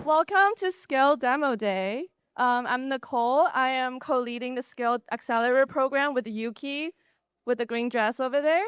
Welcome to Scale Demo Day. I'm Nicole. I am co-leading the Scale Accelerator program with Yuki, with the green dress over there.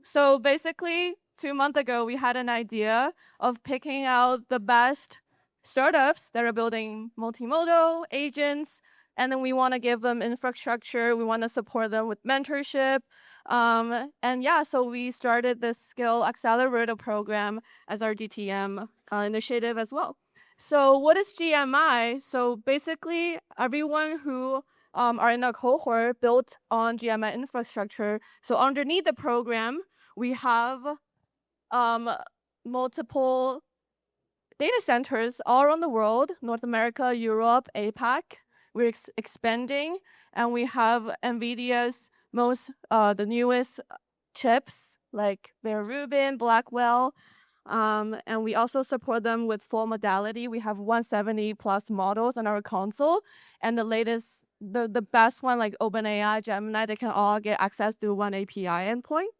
So basically, 2 months ago, we had an idea of picking out the best startups that are building multimodal agents, and then we want to give them infrastructure. We want to support them with mentorship. So we started this Scale Accelerator program as our GTM initiative as well. So what is GMI? So basically, everyone who are in a cohort built on GMI infrastructure. So underneath the program, we have multiple data centers all around the world, North America, Europe, APAC. We're expanding, and we have NVIDIA's the newest chips like Vera Rubin, Blackwell, and we also support them with full modality. We have 170 plus models on our console, and the latest, the best one like OpenAI, Gemini, they can all get access to one API endpoint.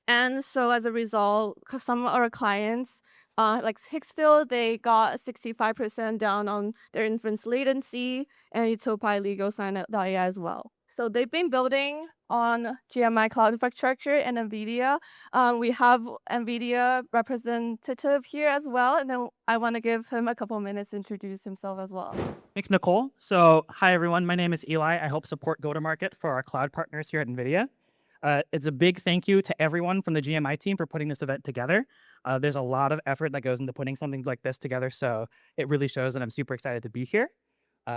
And so as a result, some of our clients, like Hicksfield, they got 65% down on their inference latency, and Utopia Legal Sign.ai as well. So they've been building on GMI Cloud infrastructure and NVIDIA. We have NVIDIA representative here as well, and then I want to give him a couple minutes to introduce himself as well. Thanks, Nicole. So hi, everyone. My name is Eli. I help support go-to-market for our cloud partners here at NVIDIA. It's a big thank you to everyone from the GMI team for putting this event together. There's a lot of effort that goes into putting something like this together, so it really shows that I'm super excited to be here.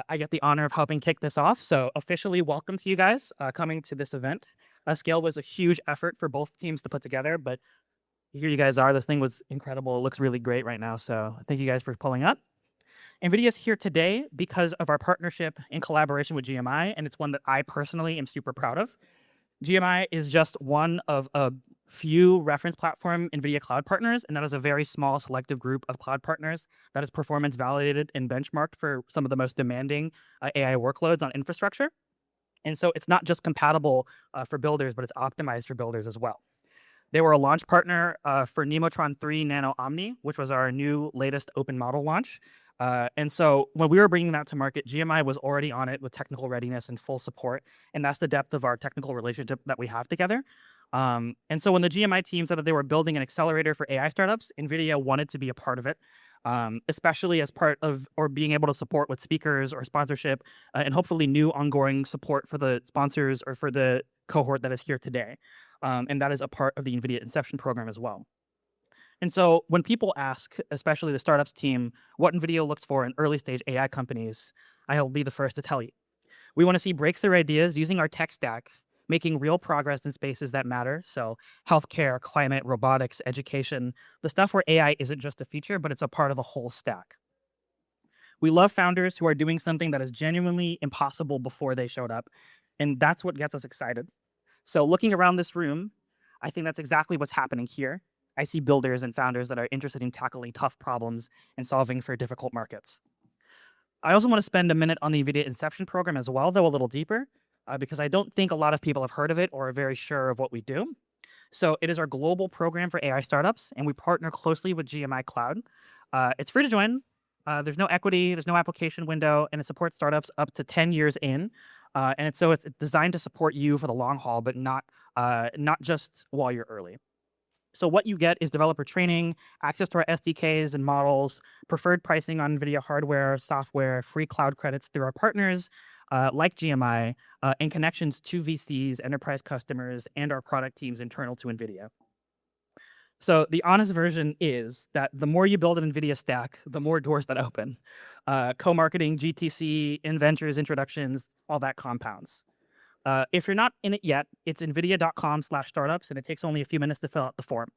I get the honor of helping kick this off, so officially welcome to you guys coming to this event. Scale was a huge effort for both teams to put together, but here you guys are. This thing was incredible. It looks really great right now, so thank you guys for pulling up. NVIDIA is here today because of our partnership in collaboration with GMI, and it's one that I personally am super proud of. GMI is just one of a few reference platform NVIDIA cloud partners, and that is a very small selective group of cloud partners that is performance validated and benchmarked for some of the most demanding AI workloads on infrastructure. And so it's not just compatible for builders, but it's optimized for builders as well. They were a launch partner for Nemotron 3 Nano Omni, which was our new latest open model launch. And so when we were bringing that to market, GMI was already on it with technical readiness and full support. And that's the depth of our technical relationship that we have together. And so when the GMI team said that they were building an accelerator for AI startups, NVIDIA wanted to be a part of it, especially as part of or being able to support with speakers or sponsorship and hopefully new ongoing support for the sponsors or for the cohort that is here today. And that is a part of the NVIDIA Inception program as well. And so when people ask, especially the startups team, what NVIDIA looks for in early stage AI companies, I'll be the first to tell you. We want to see breakthrough ideas using our tech stack, making real progress in spaces that matter. So healthcare, climate, robotics, education, the stuff where AI isn't just a feature, but it's a part of a whole stack. We love founders who are doing something that is genuinely impossible before they showed up. And that's what gets us excited. So looking around this room, I think that's exactly what's happening here. I see builders and founders that are interested in tackling tough problems and solving for difficult markets. I also want to spend a minute on the NVIDIA Inception program as well, though a little deeper, because I don't think a lot of people have heard of it or are very sure of what we do. So it is our global program for AI startups, and we partner closely with GMI Cloud. It's free to join. There's no equity, there's no application window, and it supports startups up to 10 years in. And it's designed to support you for the long haul, but not just while you're early. So what you get is developer training, access to our SDKs and models, preferred pricing on NVIDIA hardware, software, free cloud credits through our partners like GMI, and connections to VCs, enterprise customers, and our product teams internal to NVIDIA. So the honest version is that the more you build an NVIDIA stack, the more doors that open. Co-marketing, GTC, in-ventures, introductions, all that compounds. If you're not in it yet, it's nvidia.com/startups, and it takes only a few minutes to fill out the form.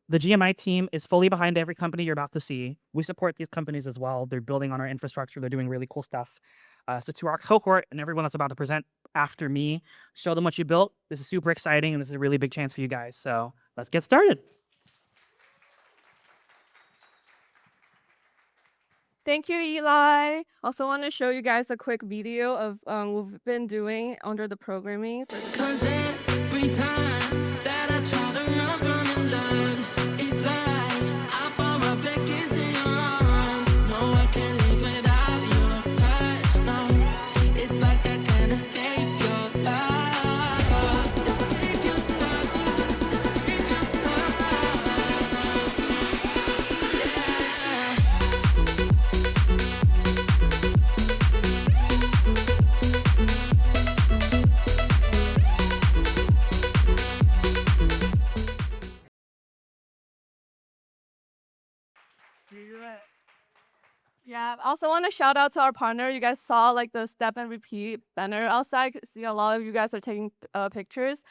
The GMI team is fully behind every company you're about to see. We support these companies as well. They're building on our infrastructure. They're doing really cool stuff. So to our cohort and everyone that's about to present after me, show them what you built. This is super exciting, and this is a really big chance for you guys. So let's get started. Thank you, Eli. Also want to show you guys a quick video of what we've been doing under the programming. Cause every time that I try to run from your love, it's like I fall right back into your arms. Yeah, I also want to shout out to our partner. You guys saw like the step and repeat banner outside. See, a lot of you guys are taking pictures.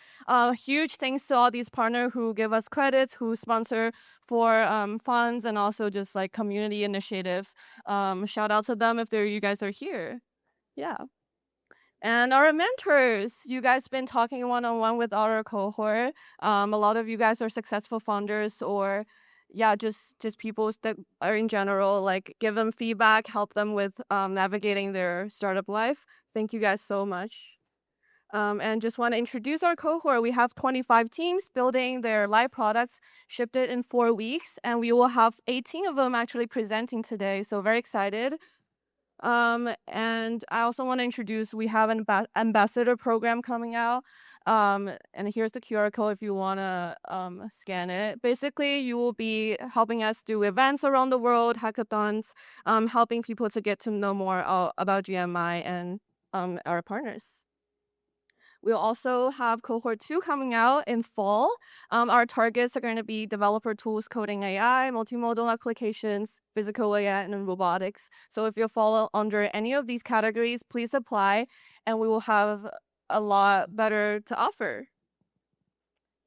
Huge thanks to all these partners who give us credits, who sponsor for funds and also just like community initiatives. Shout out to them if you guys are here. Yeah. And our mentors, you guys been talking one-on-one with our cohort. A lot of you guys are successful founders or yeah, just people that are in general, like give them feedback, help them with navigating their startup life. Thank you guys so much. And just want to introduce our cohort. We have 25 teams building their live products, shipped it in 4 weeks, and we will have 18 of them actually presenting today. So very excited. And I also want to introduce, we have an ambassador program coming out. And here's the QR code if you want to scan it. Basically, you will be helping us do events around the world, hackathons, helping people to get to know more about GMI and our partners. We'll also have cohort 2 coming out in fall. Our targets are going to be developer tools, coding AI, multimodal applications, physical AI, and robotics. So if you fall under any of these categories, please apply, and we will have a lot better to offer.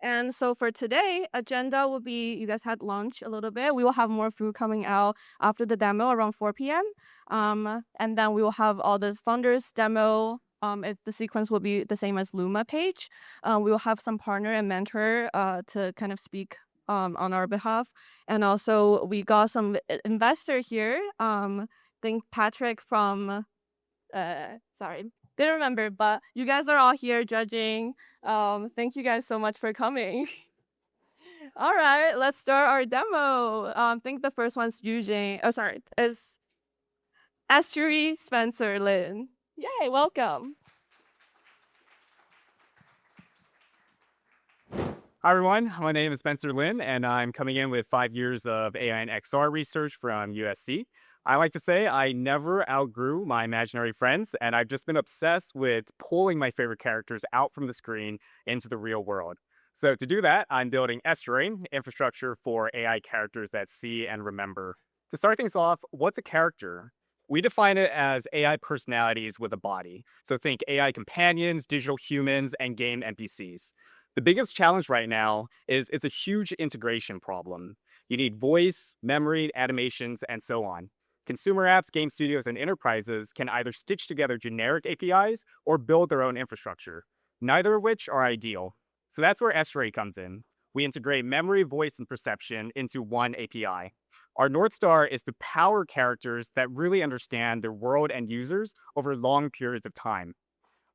And so for today, agenda will be, you guys had lunch a little bit. We will have more food coming out after the demo around 4 p.m. And then we will have all the founders demo. The sequence will be the same as Luma page. We will have some partner and mentor to kind of speak on our behalf. And also we got some investor here. I think Patrick from, sorry, didn't remember, but you guys are all here judging. Thank you guys so much for coming. All right, let's start our demo. I think the first one's Eugene. Oh, sorry, is Estuary, Spencer, Lynn. Yay, welcome. Hi, everyone. My name is Spencer Lin, and I'm coming in with 5 years of AI and XR research from USC. I like to say I never outgrew my imaginary friends, and I've just been obsessed with pulling my favorite characters out from the screen into the real world. So to do that, I'm building Estuary, infrastructure for AI characters that see and remember. To start things off, what's a character? We define it as AI personalities with a body. So think AI companions, digital humans, and game NPCs. The biggest challenge right now is it's a huge integration problem. You need voice, memory, animations, and so on. Consumer apps, game studios, and enterprises can either stitch together generic APIs or build their own infrastructure, neither of which are ideal. So that's where Estuary comes in. We integrate memory, voice, and perception into one API. Our North Star is to power characters that really understand their world and users over long periods of time.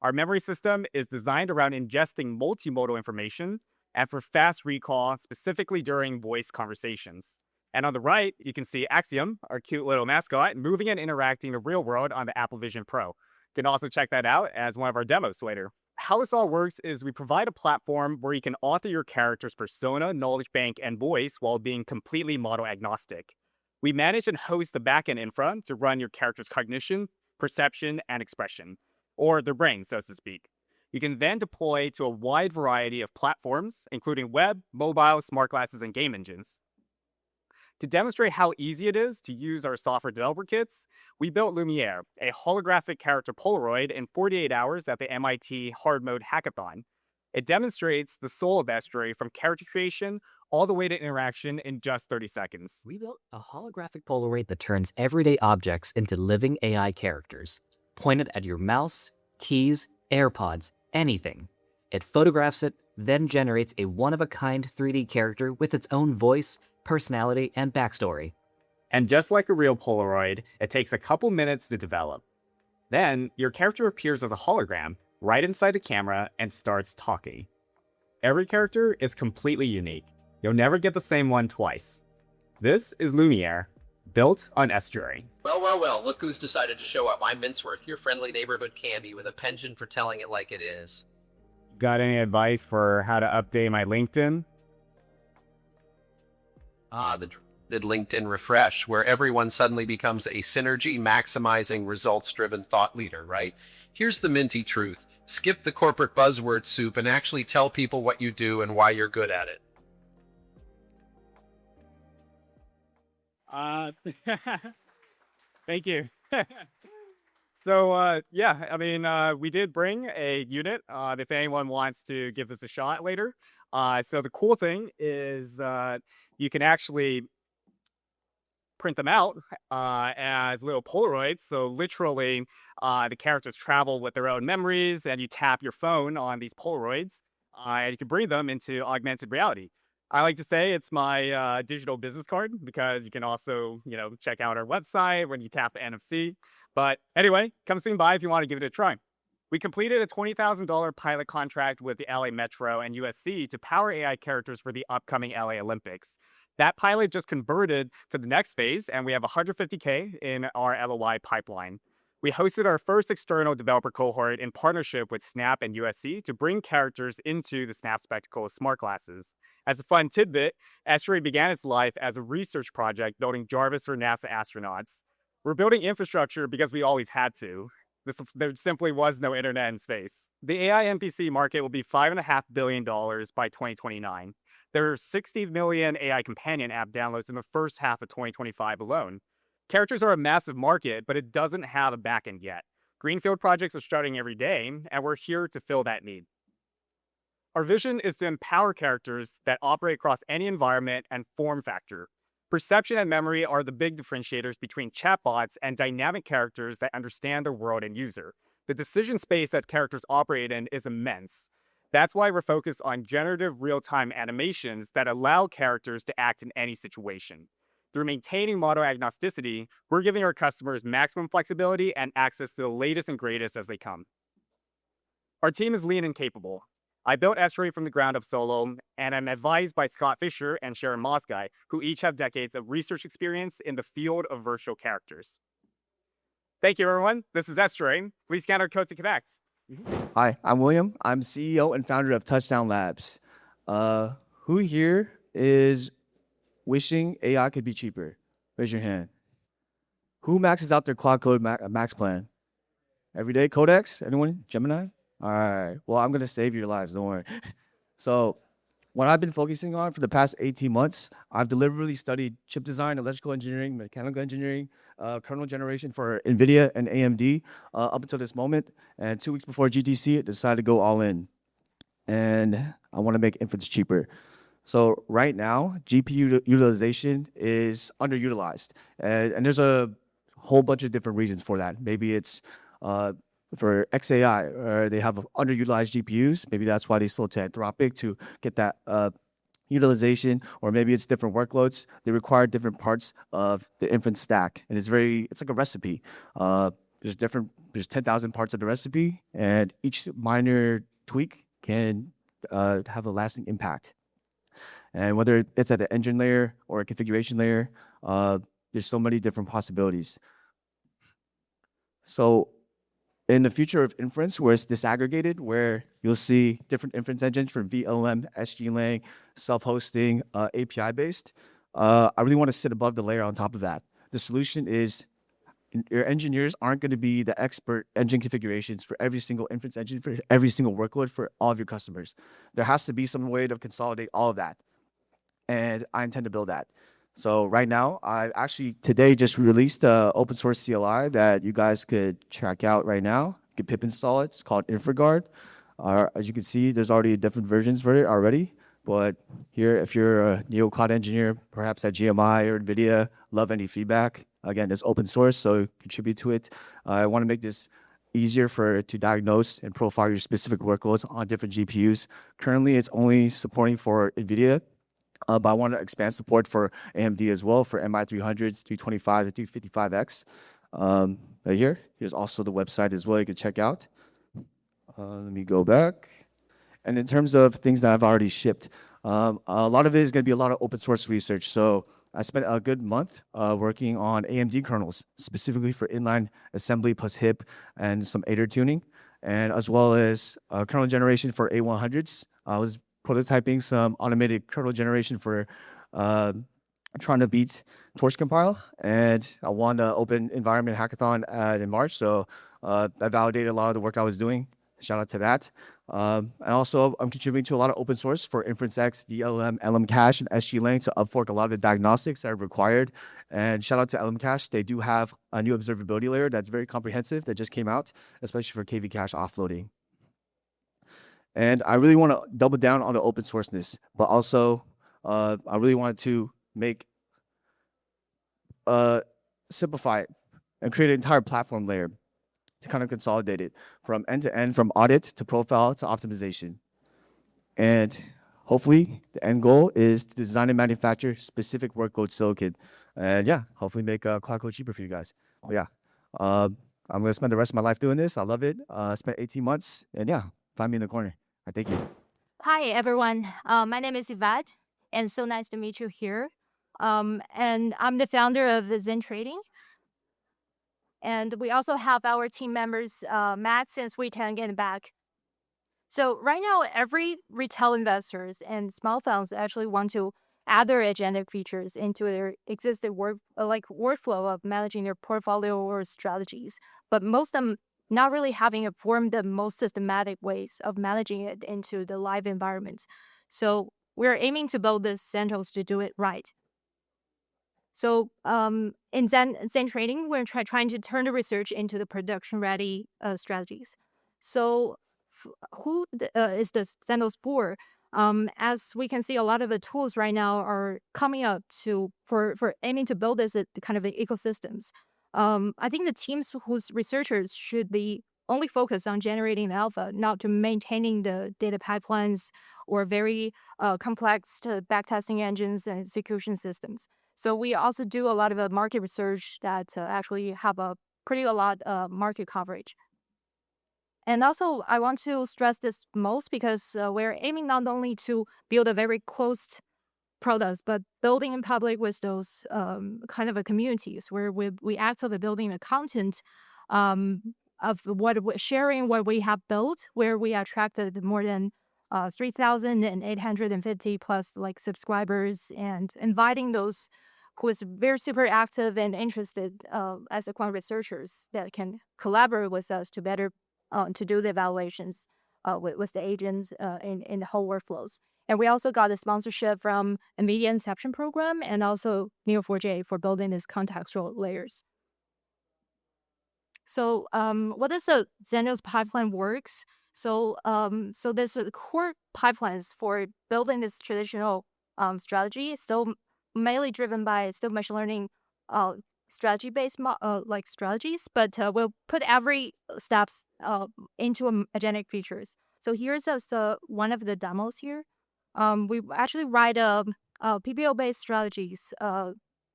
Our memory system is designed around ingesting multimodal information and for fast recall, specifically during voice conversations. And on the right, you can see Axiom, our cute little mascot, moving and interacting in the real world on the Apple Vision Pro. You can also check that out as one of our demos later. How this all works is we provide a platform where you can author your character's persona, knowledge bank, and voice while being completely model agnostic. We manage and host the backend infra to run your character's cognition, perception, and expression, or their brain, so to speak. You can then deploy to a wide variety of platforms, including web, mobile, smart glasses, and game engines. To demonstrate how easy it is to use our software developer kits, we built Lumiere, a holographic character Polaroid, in 48 hours at the MIT Hard Mode Hackathon. It demonstrates the soul of Estuary from character creation all the way to interaction in just 30 seconds. We built a holographic Polaroid that turns everyday objects into living AI characters. Point it at your mouse, keys, AirPods, anything. It photographs it, then generates a one-of-a-kind 3D character with its own voice, personality, and backstory. And just like a real Polaroid, it takes a couple minutes to develop. Then, your character appears as a hologram right inside the camera and starts talking. Every character is completely unique. You'll never get the same one twice. This is Lumiere, built on Estuary. Well, look who's decided to show up. I'm Minceworth, your friendly neighborhood candy with a penchant for telling it like it is. Got any advice for how to update my LinkedIn? The LinkedIn refresh, where everyone suddenly becomes a synergy-maximizing, results-driven thought leader, right? Here's the minty truth. Skip the corporate buzzword soup and actually tell people what you do and why you're good at it. Uh, Thank you. So yeah, I mean, we did bring a unit. If anyone wants to give this a shot later. So the cool thing is you can actually print them out as little Polaroids. So literally, the characters travel with their own memories, and you tap your phone on these Polaroids, and you can bring them into augmented reality. I like to say it's my digital business card because you can also, check out our website when you tap the NFC. But anyway, come swing by if you want to give it a try. We completed a $20,000 pilot contract with the LA Metro and USC to power AI characters for the upcoming LA Olympics. That pilot just converted to the next phase, and we have $150K in our LOI pipeline. We hosted our first external developer cohort in partnership with Snap and USC to bring characters into the Snap Spectacle smart glasses. As a fun tidbit, Estuary began its life as a research project building Jarvis for NASA astronauts. We're building infrastructure because we always had to. There simply was no internet in space. The AI NPC market will be $5.5 billion by 2029. There are 60 million AI companion app downloads in the first half of 2025 alone. Characters are a massive market, but it doesn't have a backend yet. Greenfield projects are starting every day, and we're here to fill that need. Our vision is to empower characters that operate across any environment and form factor. Perception and memory are the big differentiators between chatbots and dynamic characters that understand their world and user. The decision space that characters operate in is immense. That's why we're focused on generative real-time animations that allow characters to act in any situation. Through maintaining model agnosticity, we're giving our customers maximum flexibility and access to the latest and greatest as they come. Our team is lean and capable. I built Estuary from the ground up solo, and I'm advised by Scott Fisher and Sharon Mosguy, who each have decades of research experience in the field of virtual characters. Thank you, everyone. This is Estuary. Please scan our code to connect. Hi, I'm William. I'm CEO and founder of Touchdown Labs. Who here is wishing AI could be cheaper? Raise your hand. Who maxes out their Claude Code Max plan? Everyday Codex? Anyone? Gemini? All right. Well, I'm going to save your lives. Don't worry. So what I've been focusing on for the past 18 months, I've deliberately studied chip design, electrical engineering, mechanical engineering, kernel generation for NVIDIA and AMD up until this moment. And 2 weeks before GTC, I decided to go all in. And I want to make inference cheaper. So right now, GPU utilization is underutilized. And there's a whole bunch of different reasons for that. Maybe it's for XAI, or they have underutilized GPUs. Maybe that's why they sold to Anthropic to get that utilization, or maybe it's different workloads. They require different parts of the inference stack, and it's like a recipe. There's 10,000 parts of the recipe, and each minor tweak can have a lasting impact. And whether it's at the engine layer or a configuration layer, there's so many different possibilities. So in the future of inference, where it's disaggregated, where you'll see different inference engines from VLM, SGLang, self-hosting, API-based, I really want to sit above the layer on top of that. The solution is your engineers aren't going to be the expert engine configurations for every single inference engine, for every single workload, for all of your customers. There has to be some way to consolidate all of that. And I intend to build that. So right now, I actually today just released an open source CLI that you guys could check out right now. You can pip install it. It's called InfraGuard. As you can see, there's already different versions for it already. But here, if you're a Neo Cloud engineer, perhaps at GMI or NVIDIA, love any feedback. Again, it's open source, so contribute to it. I want to make this easier to diagnose and profile your specific workloads on different GPUs. Currently, it's only supporting for NVIDIA. But I want to expand support for AMD as well, for MI300s, 325 and 355X. Right here's also the website as well you can check out. Let me go back. And in terms of things that I've already shipped, a lot of it is going to be a lot of open source research. So I spent a good month working on AMD kernels, specifically for inline assembly plus HIP and some ADER tuning, and as well as kernel generation for A100s. I was prototyping some automated kernel generation for trying to beat Torch Compile, and I won the Open Environment Hackathon in March, so I validated a lot of the work I was doing. Shout out to that. And also, I'm contributing to a lot of open source for InferenceX, VLM, LM Cache, and SGLang to upfork a lot of the diagnostics that are required. And shout out to LM Cache. They do have a new observability layer that's very comprehensive that just came out, especially for KV cache offloading. And I really want to double down on the open sourceness, but also I really wanted to make simplify it and create an entire platform layer to kind of consolidate it from end to end, from audit to profile to optimization. And hopefully the end goal is to design and manufacture specific workload silicon. And yeah, hopefully make Cloud Code cheaper for you guys. But yeah, I'm going to spend the rest of my life doing this. I love it. Spent 18 months and yeah, find me in the corner. All right, thank you. Hi, everyone. My name is Yvette, and so nice to meet you here. And I'm the founder of the Zen Trading. And we also have our team members, Matt and Sweetan, getting back. So right now, every retail investors and small funds actually want to add their agentic features into their existing workflow of managing their portfolio or strategies. But most of them not really having formed the most systematic ways of managing it into the live environment. So we're aiming to build these centers to do it right. So in Zen Trading, we're trying to turn the research into the production-ready strategies. So who is the Zendos for? As we can see, a lot of the tools right now are coming up for aiming to build this kind of ecosystems. I think the teams whose researchers should be only focused on generating the alpha, not to maintaining the data pipelines or very complex backtesting engines and execution systems. So we also do a lot of market research that actually have a lot market coverage. And also, I want to stress this most because we're aiming not only to build a very closed products, but building in public with those kind of communities where we actively building the content of sharing what we have built, where we attracted more than 3,850 plus subscribers, and inviting those who is very super active and interested as a quant researchers that can collaborate with us to better to do the evaluations with the agents in the whole workflows. And we also got a sponsorship from NVIDIA Inception program and also Neo4j for building these contextual layers. So what is the Zendos pipeline works? So there's core pipelines for building this traditional strategy. It's still mainly driven by machine learning strategy-based strategies, but we'll put every steps into agentic features. So here's one of the demos here. We actually write PPO-based strategies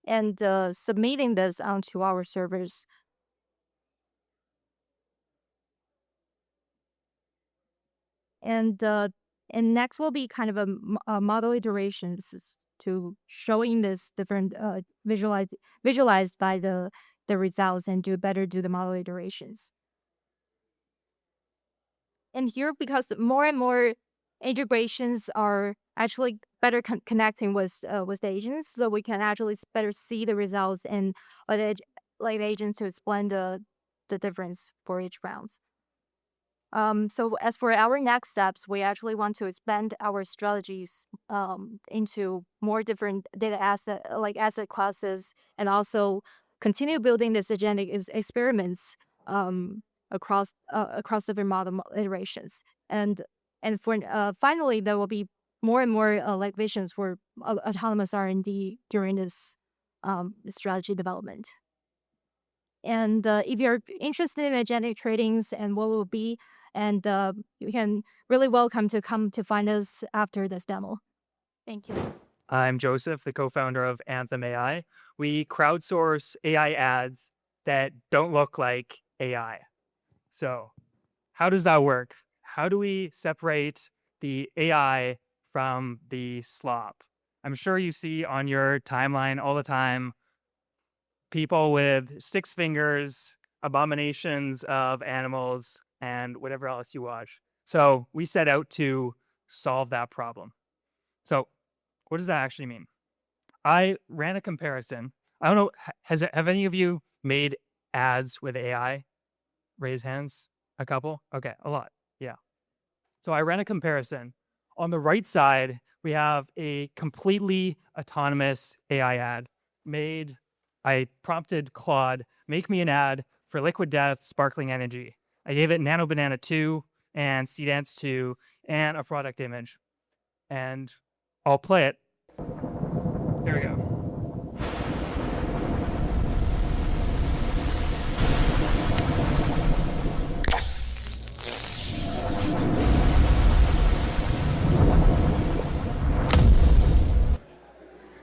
and submitting this onto our servers. And next will be kind of a model iterations to showing this different visualized by the results and do the model iterations. And here, because more and more integrations are actually better connecting with the agents, so we can actually better see the results and the agents to explain the difference for each rounds. So as for our next steps, we actually want to expand our strategies into more different data asset classes, and also continue building this agentic experiments across different model iterations. And for finally, there will be more and more visions for autonomous R&D during this strategy development. And if you're interested in agentic tradings and what will be, and you can really welcome to come to find us after this demo. Thank you. I'm Joseph, the co-founder of Anthum.ai. We crowdsource AI ads that don't look like AI. So how does that work? How do we separate the AI from the slop? I'm sure you see on your timeline all the time people with 6 fingers, abominations of animals, and whatever else you watch. So we set out to solve that problem. So what does that actually mean? I ran a comparison. I don't know, have any of you made ads with AI? Raise hands. A couple? Okay, a lot. So I ran a comparison. On the right side, we have a completely autonomous AI ad made. I prompted Claude, make me an ad for Liquid Death Sparkling Energy. I gave it Nano Banana 2 and Seedance 2 and a product image. And I'll play it. Here we go.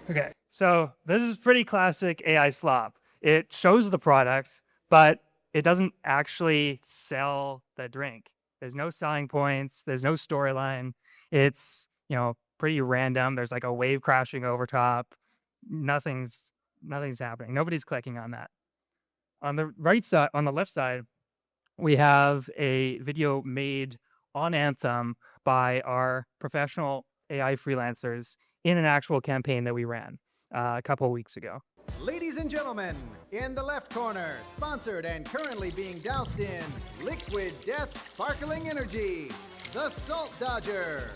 Okay, so this is pretty classic AI slop. It shows the product, but it doesn't actually sell the drink. There's no selling points. There's no storyline. It's, pretty random. There's like a wave crashing over top. Nothing's happening. Nobody's clicking on that. On the right side, on the left side, we have a video made on Anthum by our professional AI freelancers in an actual campaign that we ran a couple of weeks ago. Ladies and gentlemen, in the left corner, sponsored and currently being doused in Liquid Death Sparkling Energy, the Salt Dodger.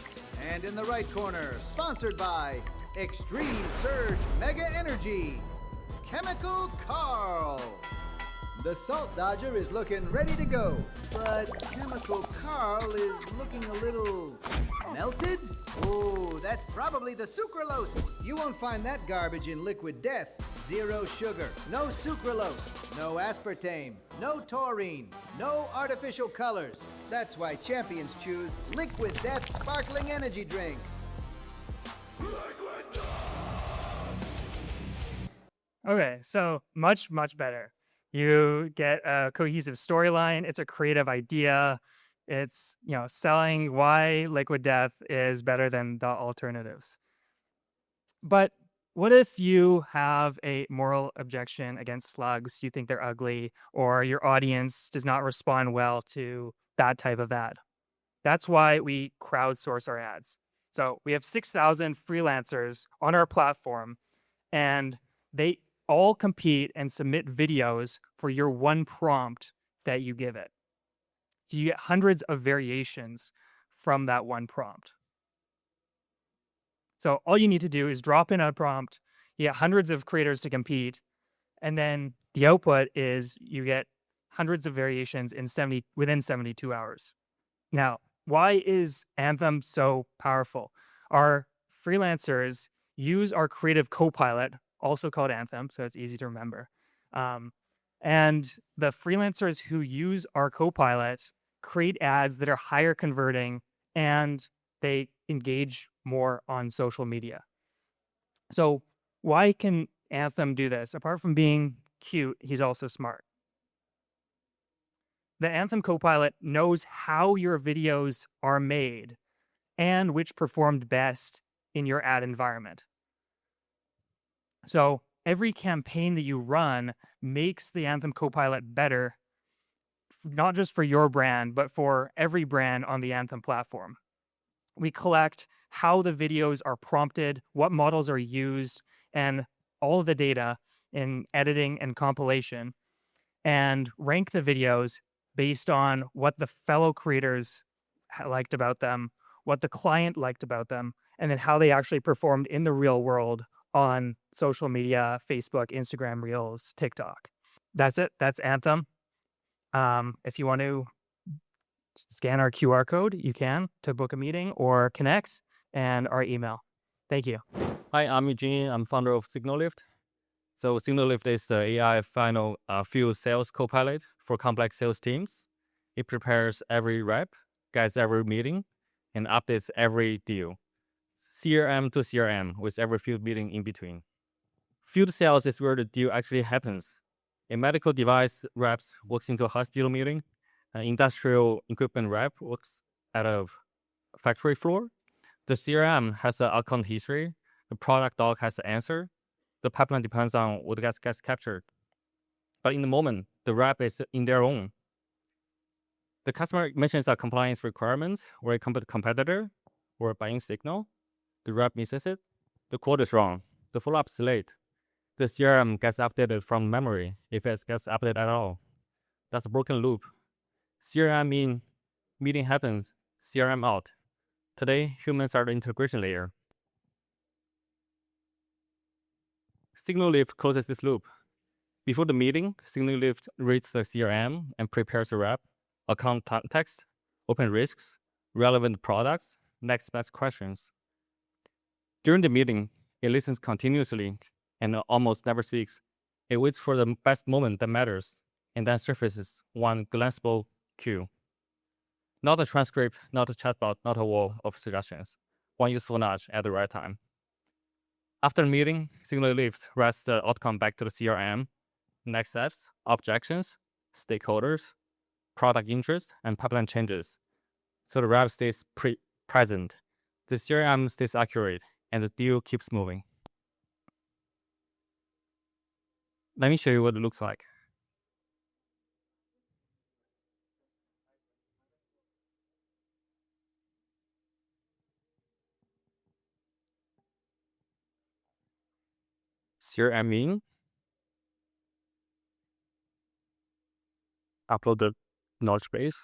And in the right corner, sponsored by Extreme Surge Mega Energy, Chemical Carl. The Salt Dodger is looking ready to go, but Chemical Carl is looking a little melted? Oh, that's probably the sucralose. You won't find that garbage in Liquid Death. Zero sugar, no sucralose, no aspartame, no taurine, no artificial colors. That's why champions choose Liquid Death Sparkling Energy Drink. Okay, so much better. You get a cohesive storyline. It's a creative idea. It's, selling why Liquid Death is better than the alternatives. But what if you have a moral objection against slugs? You think they're ugly, or your audience does not respond well to that type of ad. That's why we crowdsource our ads. So we have 6,000 freelancers on our platform, and they all compete and submit videos for your one prompt that you give it. So you get hundreds of variations from that one prompt. So all you need to do is drop in a prompt, you get hundreds of creators to compete, and then the output is you get hundreds of variations within 72 hours. Now, why is Anthum so powerful? Our freelancers use our creative copilot, also called Anthum, so it's easy to remember. And the freelancers who use our copilot create ads that are higher converting, and they engage more on social media. So why can Anthum do this? Apart from being cute, he's also smart. The Anthum copilot knows how your videos are made and which performed best in your ad environment. So every campaign that you run makes the Anthum copilot better, not just for your brand, but for every brand on the Anthum platform. We collect how the videos are prompted, what models are used, and all of the data in editing and compilation, and rank the videos based on what the fellow creators liked about them, what the client liked about them, and then how they actually performed in the real world on social media, Facebook, Instagram Reels, TikTok. That's it. That's Anthum. If you want to scan our QR code, you can to book a meeting or connect, and our email. Thank you. Hi, I'm Eugene. I'm founder of SignalLift. So SignalLift is the AI final field sales copilot for complex sales teams. It prepares every rep, guides every meeting, and updates every deal. CRM to CRM with every field meeting in between. Field sales is where the deal actually happens. A medical device rep walks into a hospital meeting. An industrial equipment rep works at a factory floor. The CRM has an account history. The product doc has the answer. The pipeline depends on what gets captured. But in the moment, the rep is in their own. The customer mentions a compliance requirements or a competitor or a buying signal. The rep misses it. The quote is wrong. The follow-up is late. The CRM gets updated from memory if it gets updated at all. That's a broken loop. CRM means meeting happens. CRM out. Today, humans are the integration layer. SignalLift closes this loop. Before the meeting, SignalLift reads the CRM and prepares a rep, account context, open risks, relevant products, next best questions. During the meeting, it listens continuously and almost never speaks. It waits for the best moment that matters and then surfaces one glanceable cue. Not a transcript, not a chatbot, not a wall of suggestions. One useful nudge at the right time. After the meeting, SignalLift writes the outcome back to the CRM. Next steps, objections, stakeholders, product interest, and pipeline changes. So the rep stays present, the CRM stays accurate, and the deal keeps moving. Let me show you what it looks like. CRM in, upload the knowledge base.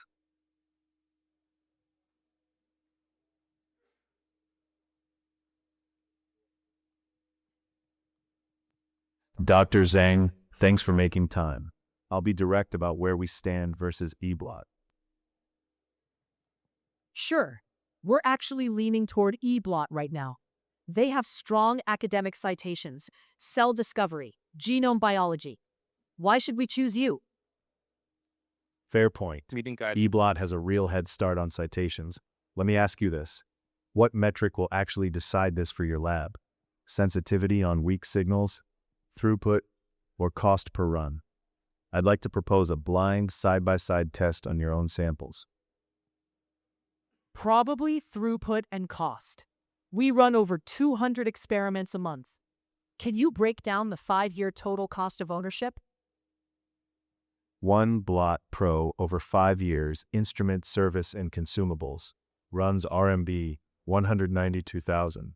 Dr. Zhang, thanks for making time. I'll be direct about where we stand versus eBlot. Sure. We're actually leaning toward eBlot right now. They have strong academic citations, cell discovery, genome biology. Why should we choose you? Fair point. Meeting guide. eBlot has a real head start on citations. Let me ask you this. What metric will actually decide this for your lab? Sensitivity on weak signals, throughput, or cost per run? I'd like to propose a blind side-by-side test on your own samples. Probably throughput and cost. We run over 200 experiments a month. Can you break down the 5-year total cost of ownership? One Blot Pro over 5 years, instrument, service, and consumables, runs RMB 192,000.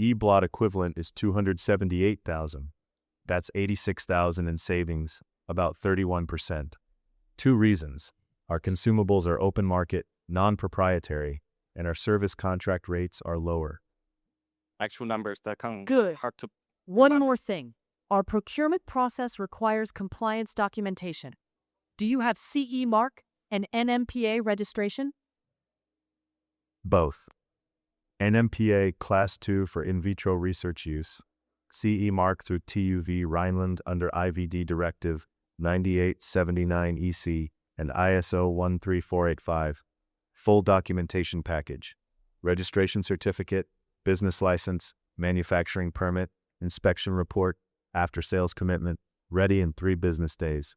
eBlot equivalent is 278,000. That's 86,000 in savings, about 31%. 2 reasons. Our consumables are open market, non-proprietary, and our service contract rates are lower. Actual numbers that come Good. hard to. One more thing. Our procurement process requires compliance documentation. Do you have CE mark and NMPA registration? Both. NMPA Class 2 for in vitro research use, CE mark through TÜV Rheinland under IVD Directive 9879 EC and ISO 13485. Full documentation package, registration certificate, business license, manufacturing permit, inspection report, after sales commitment, ready in 3 business days.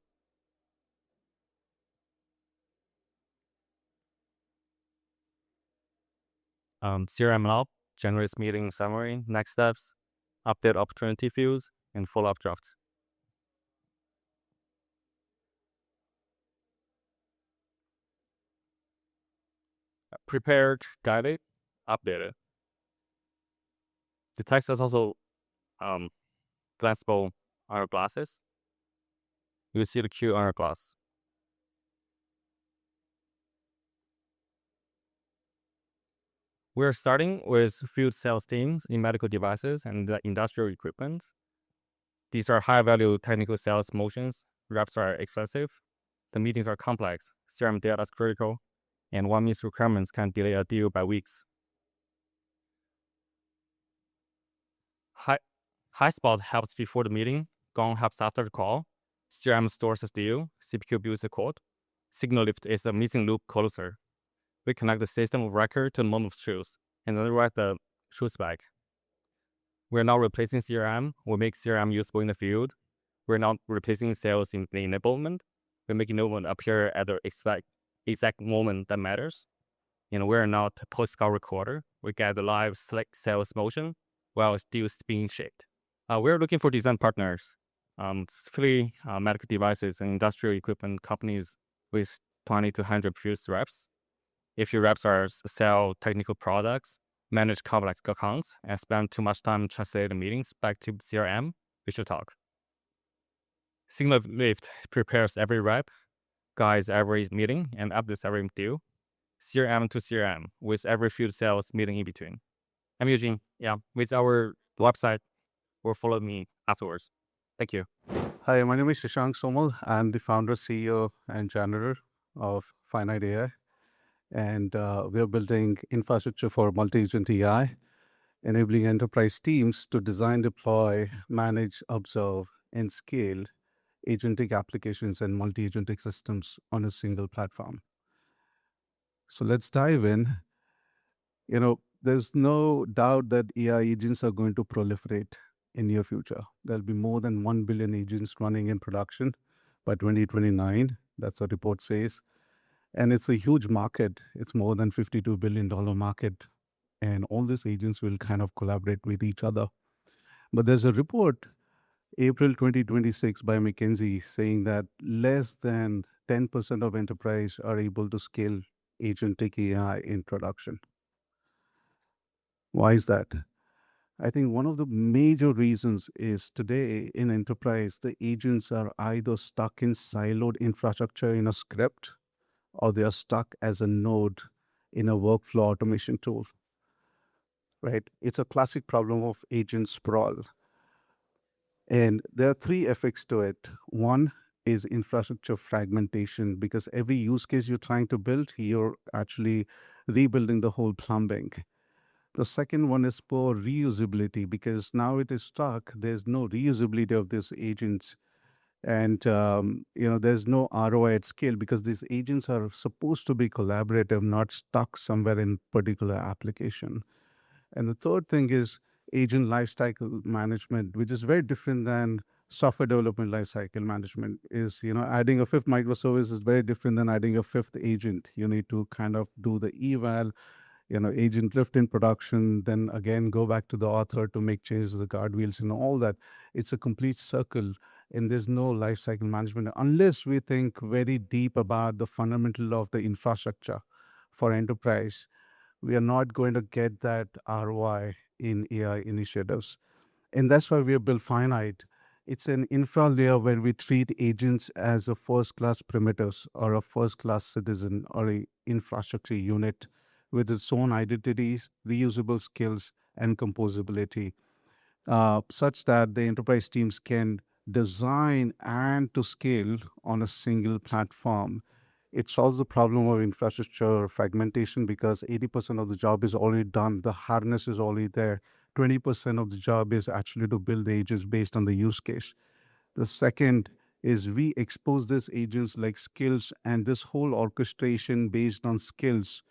CRM log generates meeting summary, next steps, update opportunity fields, and follow-up draft. Prepared, guided, updated. The text is also glanceable on your glasses. You will see the Q on your glass. We're starting with field sales teams in medical devices and industrial equipment. These are high-value technical sales motions. Reps are expensive. The meetings are complex. CRM data is critical, and one missed requirements can delay a deal by weeks. High spot helps before the meeting. Gong helps after the call. CRM stores the deal. CPQ builds the code. SignalLift is the missing loop closer. We connect the system of record to the moment of truth, and then write the truth back. We're not replacing CRM. We make CRM useful in the field. We're not replacing sales in the enablement. We make enablement appear at the exact moment that matters. We're not a post-call recorder. We get the live slick sales motion while it's still being shipped. We're looking for design partners, specifically medical devices and industrial equipment companies with 20 to 100 field reps. If your reps are sell technical products, manage complex accounts, and spend too much time translating meetings back to CRM, we should talk. SignalLift prepares every rep, guides every meeting, and updates every deal. CRM to CRM with every field sales meeting in between. I'm Eugene. Yeah, with our website or follow me afterwards. Thank you. Hi, my name is Shashank Somal. I'm the founder, CEO, and janitor of Phinite.ai. And we are building infrastructure for multi-agent AI, enabling enterprise teams to design, deploy, manage, observe, and scale agentic applications and multi-agentic systems on a single platform. So let's dive in. There's no doubt that AI agents are going to proliferate in near future. There'll be more than 1 billion agents running in production by 2029. That's what report says. And it's a huge market. It's more than $52 billion market. And all these agents will kind of collaborate with each other. But there's a report, April 2026 by McKinsey, saying that less than 10% of enterprise are able to scale agentic AI in production. Why is that? I think one of the major reasons is today in enterprise, the agents are either stuck in siloed infrastructure in a script, or they are stuck as a node in a workflow automation tool, right? It's a classic problem of agent sprawl. And there are three effects to it. One is infrastructure fragmentation, because every use case you're trying to build, you're actually rebuilding the whole plumbing. The second one is poor reusability, because now it is stuck. There's no reusability of these agents. And there's no ROI at scale, because these agents are supposed to be collaborative, not stuck somewhere in particular application. And the third thing is agent lifecycle management, which is very different than software development lifecycle management. Is adding a fifth microservice is very different than adding a fifth agent. You need to kind of do the eval, agent lift in production, then again go back to the author to make changes to the guardrails and all that. It's a complete circle, and there's no lifecycle management unless we think very deep about the fundamental of the infrastructure for enterprise. We are not going to get that ROI in AI initiatives. And that's why we have built Phinite. It's an infra layer where we treat agents as a first-class primitives or a first-class citizen or a infrastructure unit with its own identities, reusable skills, and composability, such that the enterprise teams can design and to scale on a single platform. It solves the problem of infrastructure fragmentation, because 80% of the job is already done. The harness is already there. 20% of the job is actually to build the agents based on the use case. The second is we expose these agents like skills, and this whole orchestration based on skills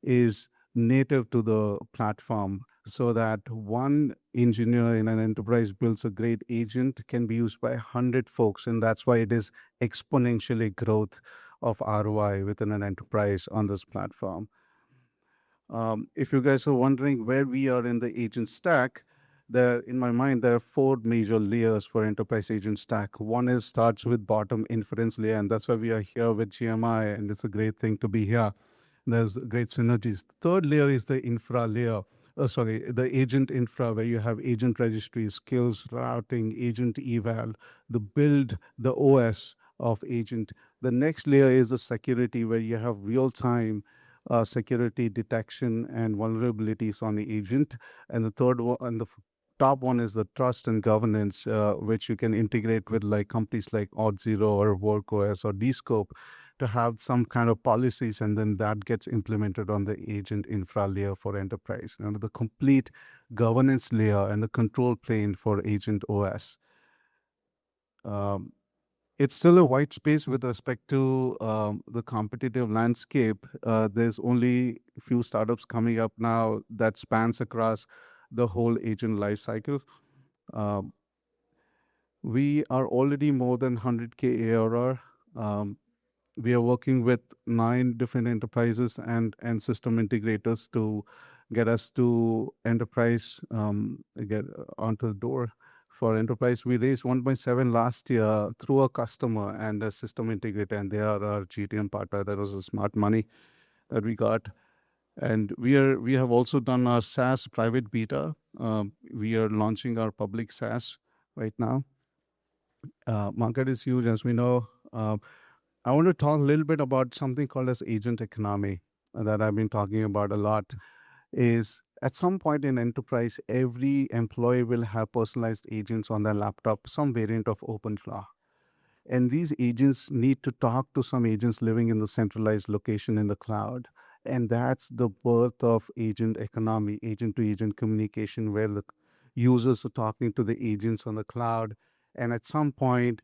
is native to the platform, so that one engineer in an enterprise builds a great agent can be used by 100 folks. And that's why it is exponentially growth of ROI within an enterprise on this platform. If you guys are wondering where we are in the agent stack, in my mind, there are four major layers for enterprise agent stack. One starts with bottom inference layer, and that's why we are here with GMI, and it's a great thing to be here. There's great synergies. The third layer is the infra layer. The agent infra, where you have agent registry, skills, routing, agent eval, the build, the OS of agent. The next layer is the security, where you have real-time security detection and vulnerabilities on the agent. And the third one, and the top one, is the trust and governance, which you can integrate with like companies like Auth0 or WorkOS or Dscope to have some kind of policies, and then that gets implemented on the agent infra layer for enterprise. The complete governance layer and the control plane for agent OS. It's still a white space with respect to the competitive landscape. There's only a few startups coming up now that spans across the whole agent lifecycle. We are already more than 100K ARR. We are working with 9 different enterprises and system integrators to get us to enterprise, get onto the door. For enterprise, we raised 1.7 last year through a customer and a system integrator, and they are our GTM partner. That was a smart money that we got. And we have also done our SaaS private beta. We are launching our public SaaS right now. Market is huge, as we know. I want to talk a little bit about something called as agent economy. that I've been talking about a lot is at some point in enterprise, every employee will have personalized agents on their laptop, some variant of OpenClaw. And these agents need to talk to some agents living in the centralized location in the cloud. And that's the birth of agent economy, agent to agent communication, where the users are talking to the agents on the cloud. And at some point,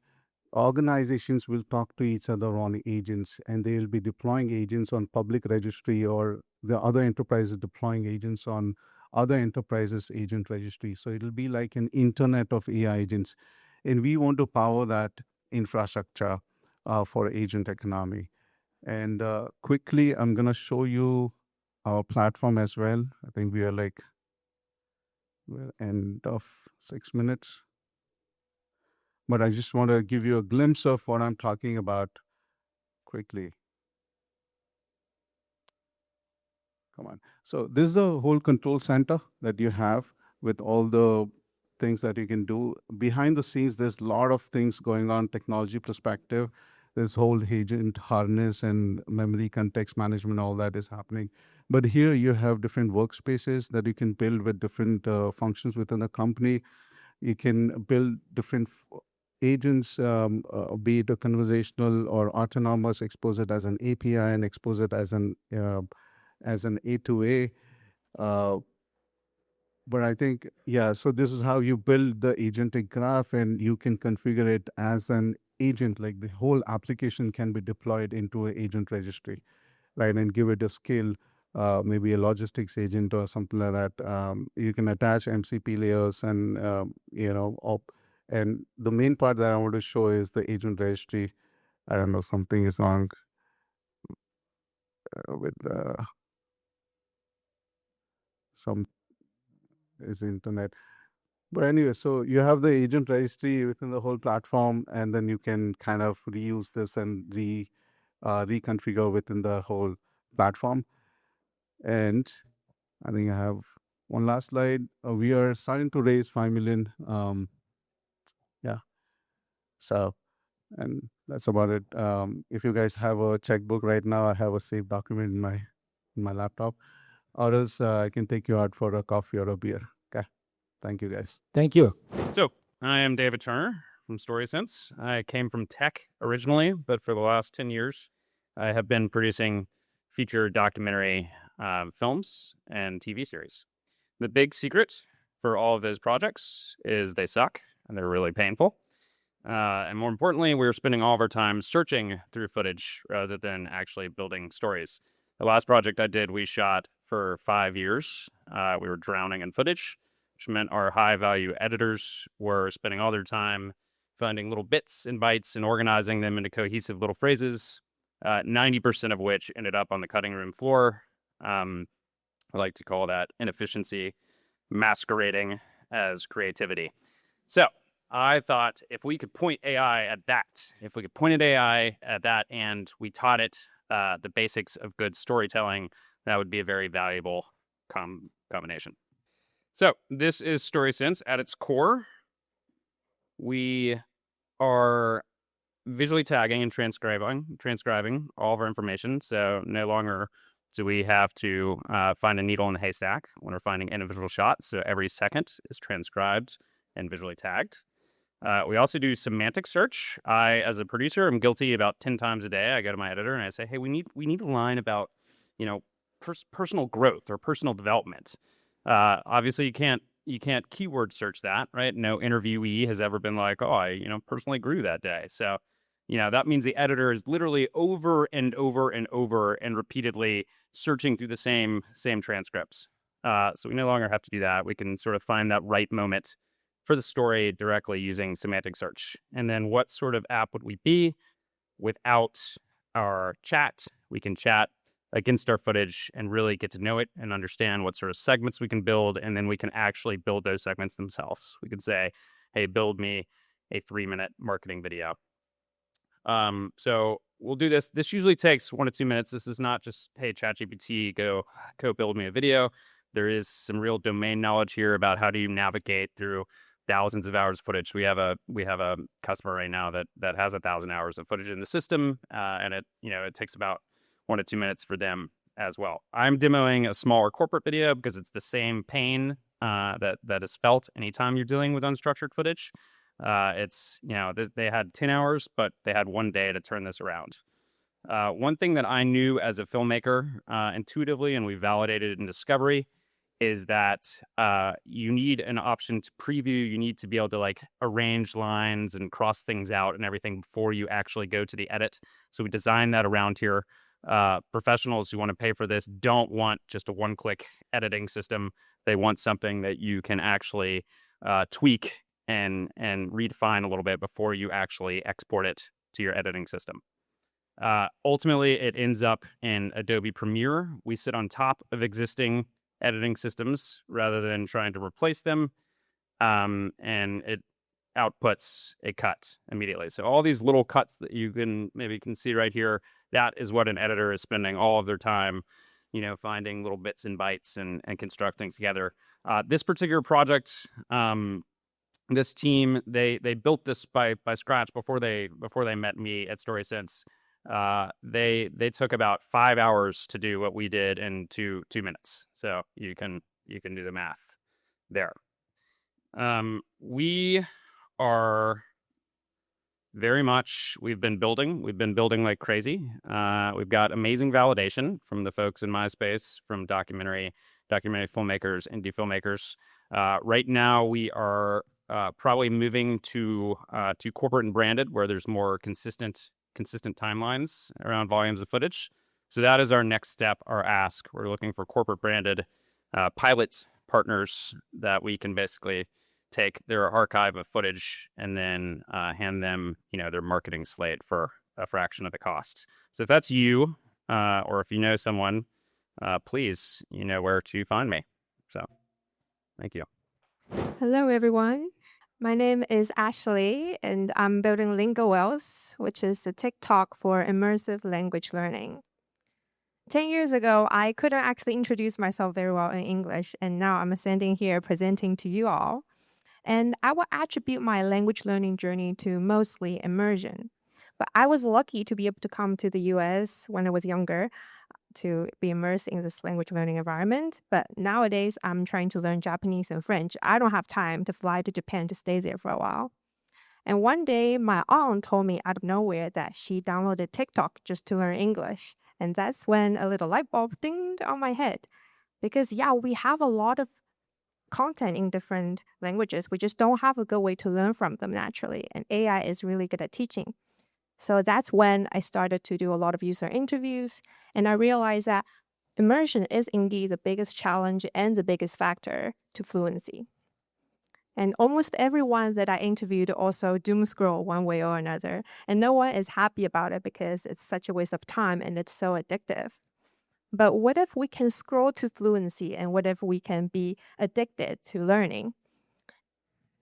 organizations will talk to each other on agents, and they will be deploying agents on public registry, or the other enterprises deploying agents on other enterprises agent registry. So it'll be like an internet of AI agents. And we want to power that infrastructure for agent economy. And quickly, I'm going to show you our platform as well. I think we are like, we're end of 6 minutes. But I just want to give you a glimpse of what I'm talking about quickly. Come on. So this is the whole control center that you have with all the things that you can do. Behind the scenes, there's a lot of things going on, technology perspective. This whole agent harness and memory context management, all that is happening. But here you have different workspaces that you can build with different functions within the company. You can build different agents, be it a conversational or autonomous, expose it as an API and expose it as an A2A. But I think, yeah, so this is how you build the agentic graph, and you can configure it as an agent. Like the whole application can be deployed into an agent registry, right? And give it a scale, maybe a logistics agent or something like that. You can attach MCP layers and, and the main part that I want to show is the agent registry. I don't know, something is wrong with some is internet. But anyway, so you have the agent registry within the whole platform, and then you can kind of reuse this and reconfigure within the whole platform. And I think I have one last slide. We are starting to raise 5 million. Yeah. So, and that's about it. If you guys have a checkbook right now, I have a saved document in my laptop. Or else I can take you out for a coffee or a beer. Okay. Thank you, guys. Thank you. So I am David Turner from StorySense. I came from tech originally, but for the last 10 years, I have been producing feature documentary films and TV series. The big secret for all of those projects is they suck and they're really painful. And more importantly, we're spending all of our time searching through footage rather than actually building stories. The last project I did, we shot for 5 years. We were drowning in footage, which meant our high-value editors were spending all their time finding little bits and bytes and organizing them into cohesive little phrases, 90% of which ended up on the cutting room floor. I like to call that inefficiency masquerading as creativity. So I thought if we could point AI at that, and we taught it the basics of good storytelling, that would be a very valuable combination. So this is StorySense at its core. We are visually tagging and transcribing all of our information. So no longer do we have to find a needle in a haystack when we're finding individual shots. So every second is transcribed and visually tagged. We also do semantic search. I, as a producer, am guilty about 10 times a day. I go to my editor and I say, hey, we need a line about, personal growth or personal development. Obviously, you can't keyword search that, right? No interviewee has ever been like, oh, I personally grew that day. So, that means the editor is literally over and over and over and repeatedly searching through the same transcripts. So we no longer have to do that. We can sort of find that right moment for the story directly using semantic search. And then what sort of app would we be without our chat? We can chat against our footage and really get to know it and understand what sort of segments we can build. And then we can actually build those segments themselves. We could say, hey, build me a 3-minute marketing video. So we'll do this. This usually takes 1 to 2 minutes. This is not just, hey, ChatGPT, go build me a video. There is some real domain knowledge here about how do you navigate through thousands of hours of footage. We have a customer right now that has 1,000 hours of footage in the system, and it takes about 1 to 2 minutes for them as well. I'm demoing a smaller corporate video because it's the same pain that is felt anytime you're dealing with unstructured footage. It's, they had 10 hours, but they had 1 day to turn this around. One thing that I knew as a filmmaker intuitively, and we validated in Discovery, is that you need an option to preview. You need to be able to like arrange lines and cross things out and everything before you actually go to the edit. So we designed that around here. Professionals who want to pay for this don't want just a one-click editing system. They want something that you can actually tweak and redefine a little bit before you actually export it to your editing system. Ultimately, it ends up in Adobe Premiere. We sit on top of existing editing systems rather than trying to replace them, and it outputs a cut immediately. So all these little cuts that you can see right here, that is what an editor is spending all of their time, finding little bits and bytes and constructing together. This particular project, this team, they built this by scratch before they met me at StorySense. They took about 5 hours to do what we did in two minutes. So you can do the math there. We are we've been building like crazy. We've got amazing validation from the folks in my space, from documentary filmmakers, indie filmmakers. Right now we are probably moving to corporate and branded, where there's more consistent timelines around volumes of footage. So that is our next step, our ask. We're looking for corporate branded pilot partners that we can basically take their archive of footage and then hand them, their marketing slate for a fraction of the cost. So if that's you, or if you know someone, please, you know where to find me. So thank you. Hello, everyone. My name is Ashley, and I'm building Lingowhales, which is a TikTok for immersive language learning. 10 years ago, I couldn't actually introduce myself very well in English, and now I'm standing here presenting to you all. And I will attribute my language learning journey to mostly immersion. But I was lucky to be able to come to the US when I was younger to be immersed in this language learning environment. But nowadays, I'm trying to learn Japanese and French. I don't have time to fly to Japan to stay there for a while. And one day, my aunt told me out of nowhere that she downloaded TikTok just to learn English. And that's when a little light bulb dinged on my head. Because we have a lot of content in different languages. We just don't have a good way to learn from them naturally. And AI is really good at teaching. So that's when I started to do a lot of user interviews. And I realized that immersion is indeed the biggest challenge and the biggest factor to fluency. And almost everyone that I interviewed also doom scroll one way or another. And no one is happy about it because it's such a waste of time and it's so addictive. But what if we can scroll to fluency, and what if we can be addicted to learning?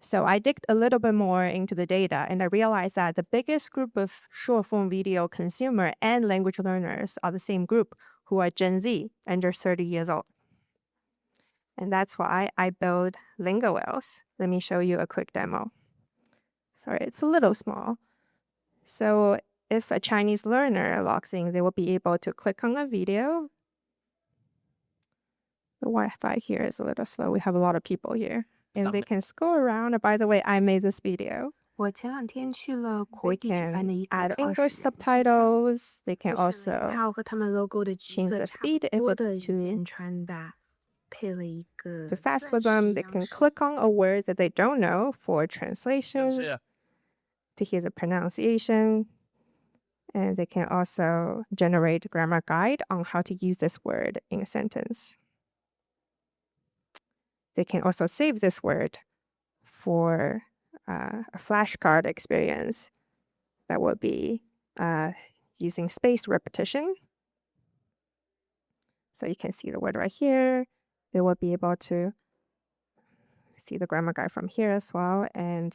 So I digged a little bit more into the data, and I realized that the biggest group of short-form video consumer and language learners are the same group, who are Gen Z, under 30 years old. And that's why I built Lingowhales. Let me show you a quick demo. Sorry, it's a little small. So if a Chinese learner logs in, they will be able to click on a video. The Wi-Fi here is a little slow. We have a lot of people here. And they can scroll around. And by the way, I made this video. They can add English subtitles. They can also change the speed if it's too fast for them. They can click on a word that they don't know for translation, to hear the pronunciation. And they can also generate a grammar guide on how to use this word in a sentence. They can also save this word for a flashcard experience that will be using spaced repetition. So you can see the word right here. They will be able to see the grammar guide from here as well and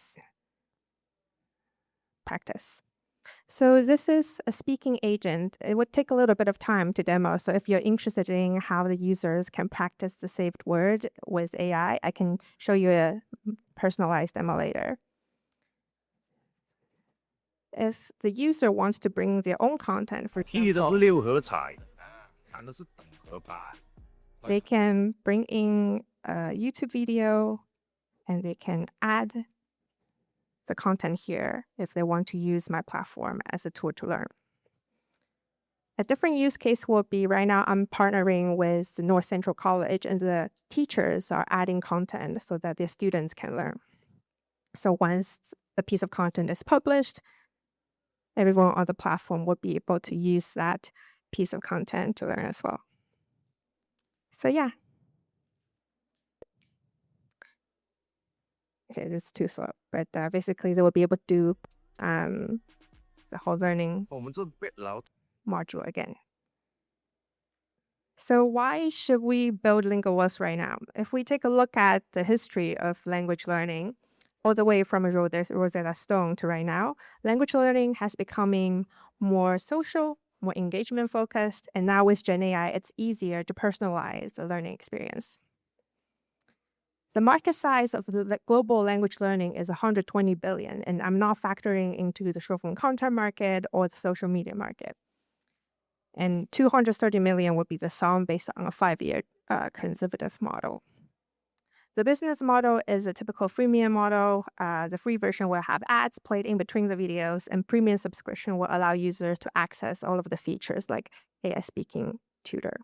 practice. So this is a speaking agent. It would take a little bit of time to demo. So if you're interested in how the users can practice the saved word with AI, I can show you a personalized demo later. If the user wants to bring their own content, for example, They can bring in a YouTube video and they can add the content here if they want to use my platform as a tool to learn. A different use case will be right now I'm partnering with the North Central College and the teachers are adding content so that their students can learn. So once a piece of content is published, everyone on the platform will be able to use that piece of content to learn as well. So yeah. Okay, this is too slow, but basically they will be able to do the whole learning module again. So why should we build Lingowhales right now? If we take a look at the history of language learning, all the way from Rosetta Stone to right now, language learning has becoming more social, more engagement focused, and now with Gen AI, it's easier to personalize the learning experience. The market size of the global language learning is 120 billion, and I'm not factoring into the short form content market or the social media market. And 230 million would be the sum based on a 5-year conservative model. The business model is a typical freemium model. The free version will have ads played in between the videos, and premium subscription will allow users to access all of the features like AI speaking tutor.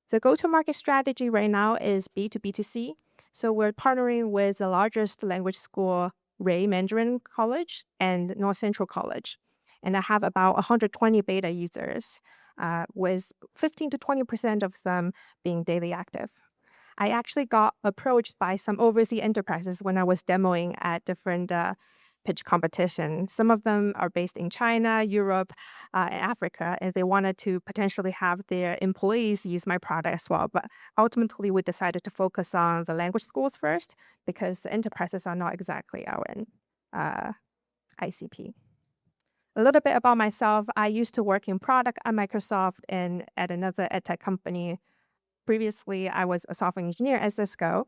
The go-to-market strategy right now is B2B2C. So we're partnering with the largest language school, Ray Mandarin College and North Central College. And I have about 120 beta users, with 15 to 20% of them being daily active. I actually got approached by some overseas enterprises when I was demoing at different pitch competitions. Some of them are based in China, Europe, and Africa, and they wanted to potentially have their employees use my product as well. But ultimately, we decided to focus on the language schools first because the enterprises are not exactly our ICP. A little bit about myself. I used to work in product at Microsoft and at another edtech company. Previously, I was a software engineer at Cisco,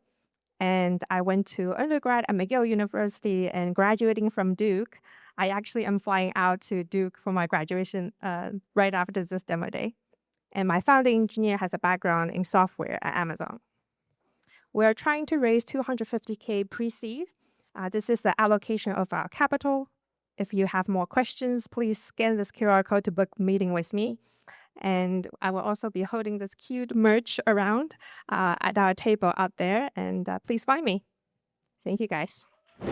and I went to undergrad at McGill University and graduating from Duke. I actually am flying out to Duke for my graduation right after this demo day. And my founding engineer has a background in software at Amazon. We're trying to raise 250K pre-seed. This is the allocation of our capital. If you have more questions, please scan this QR code to book a meeting with me. And I will also be holding this cute merch around at our table out there. And please find me. Thank you, guys.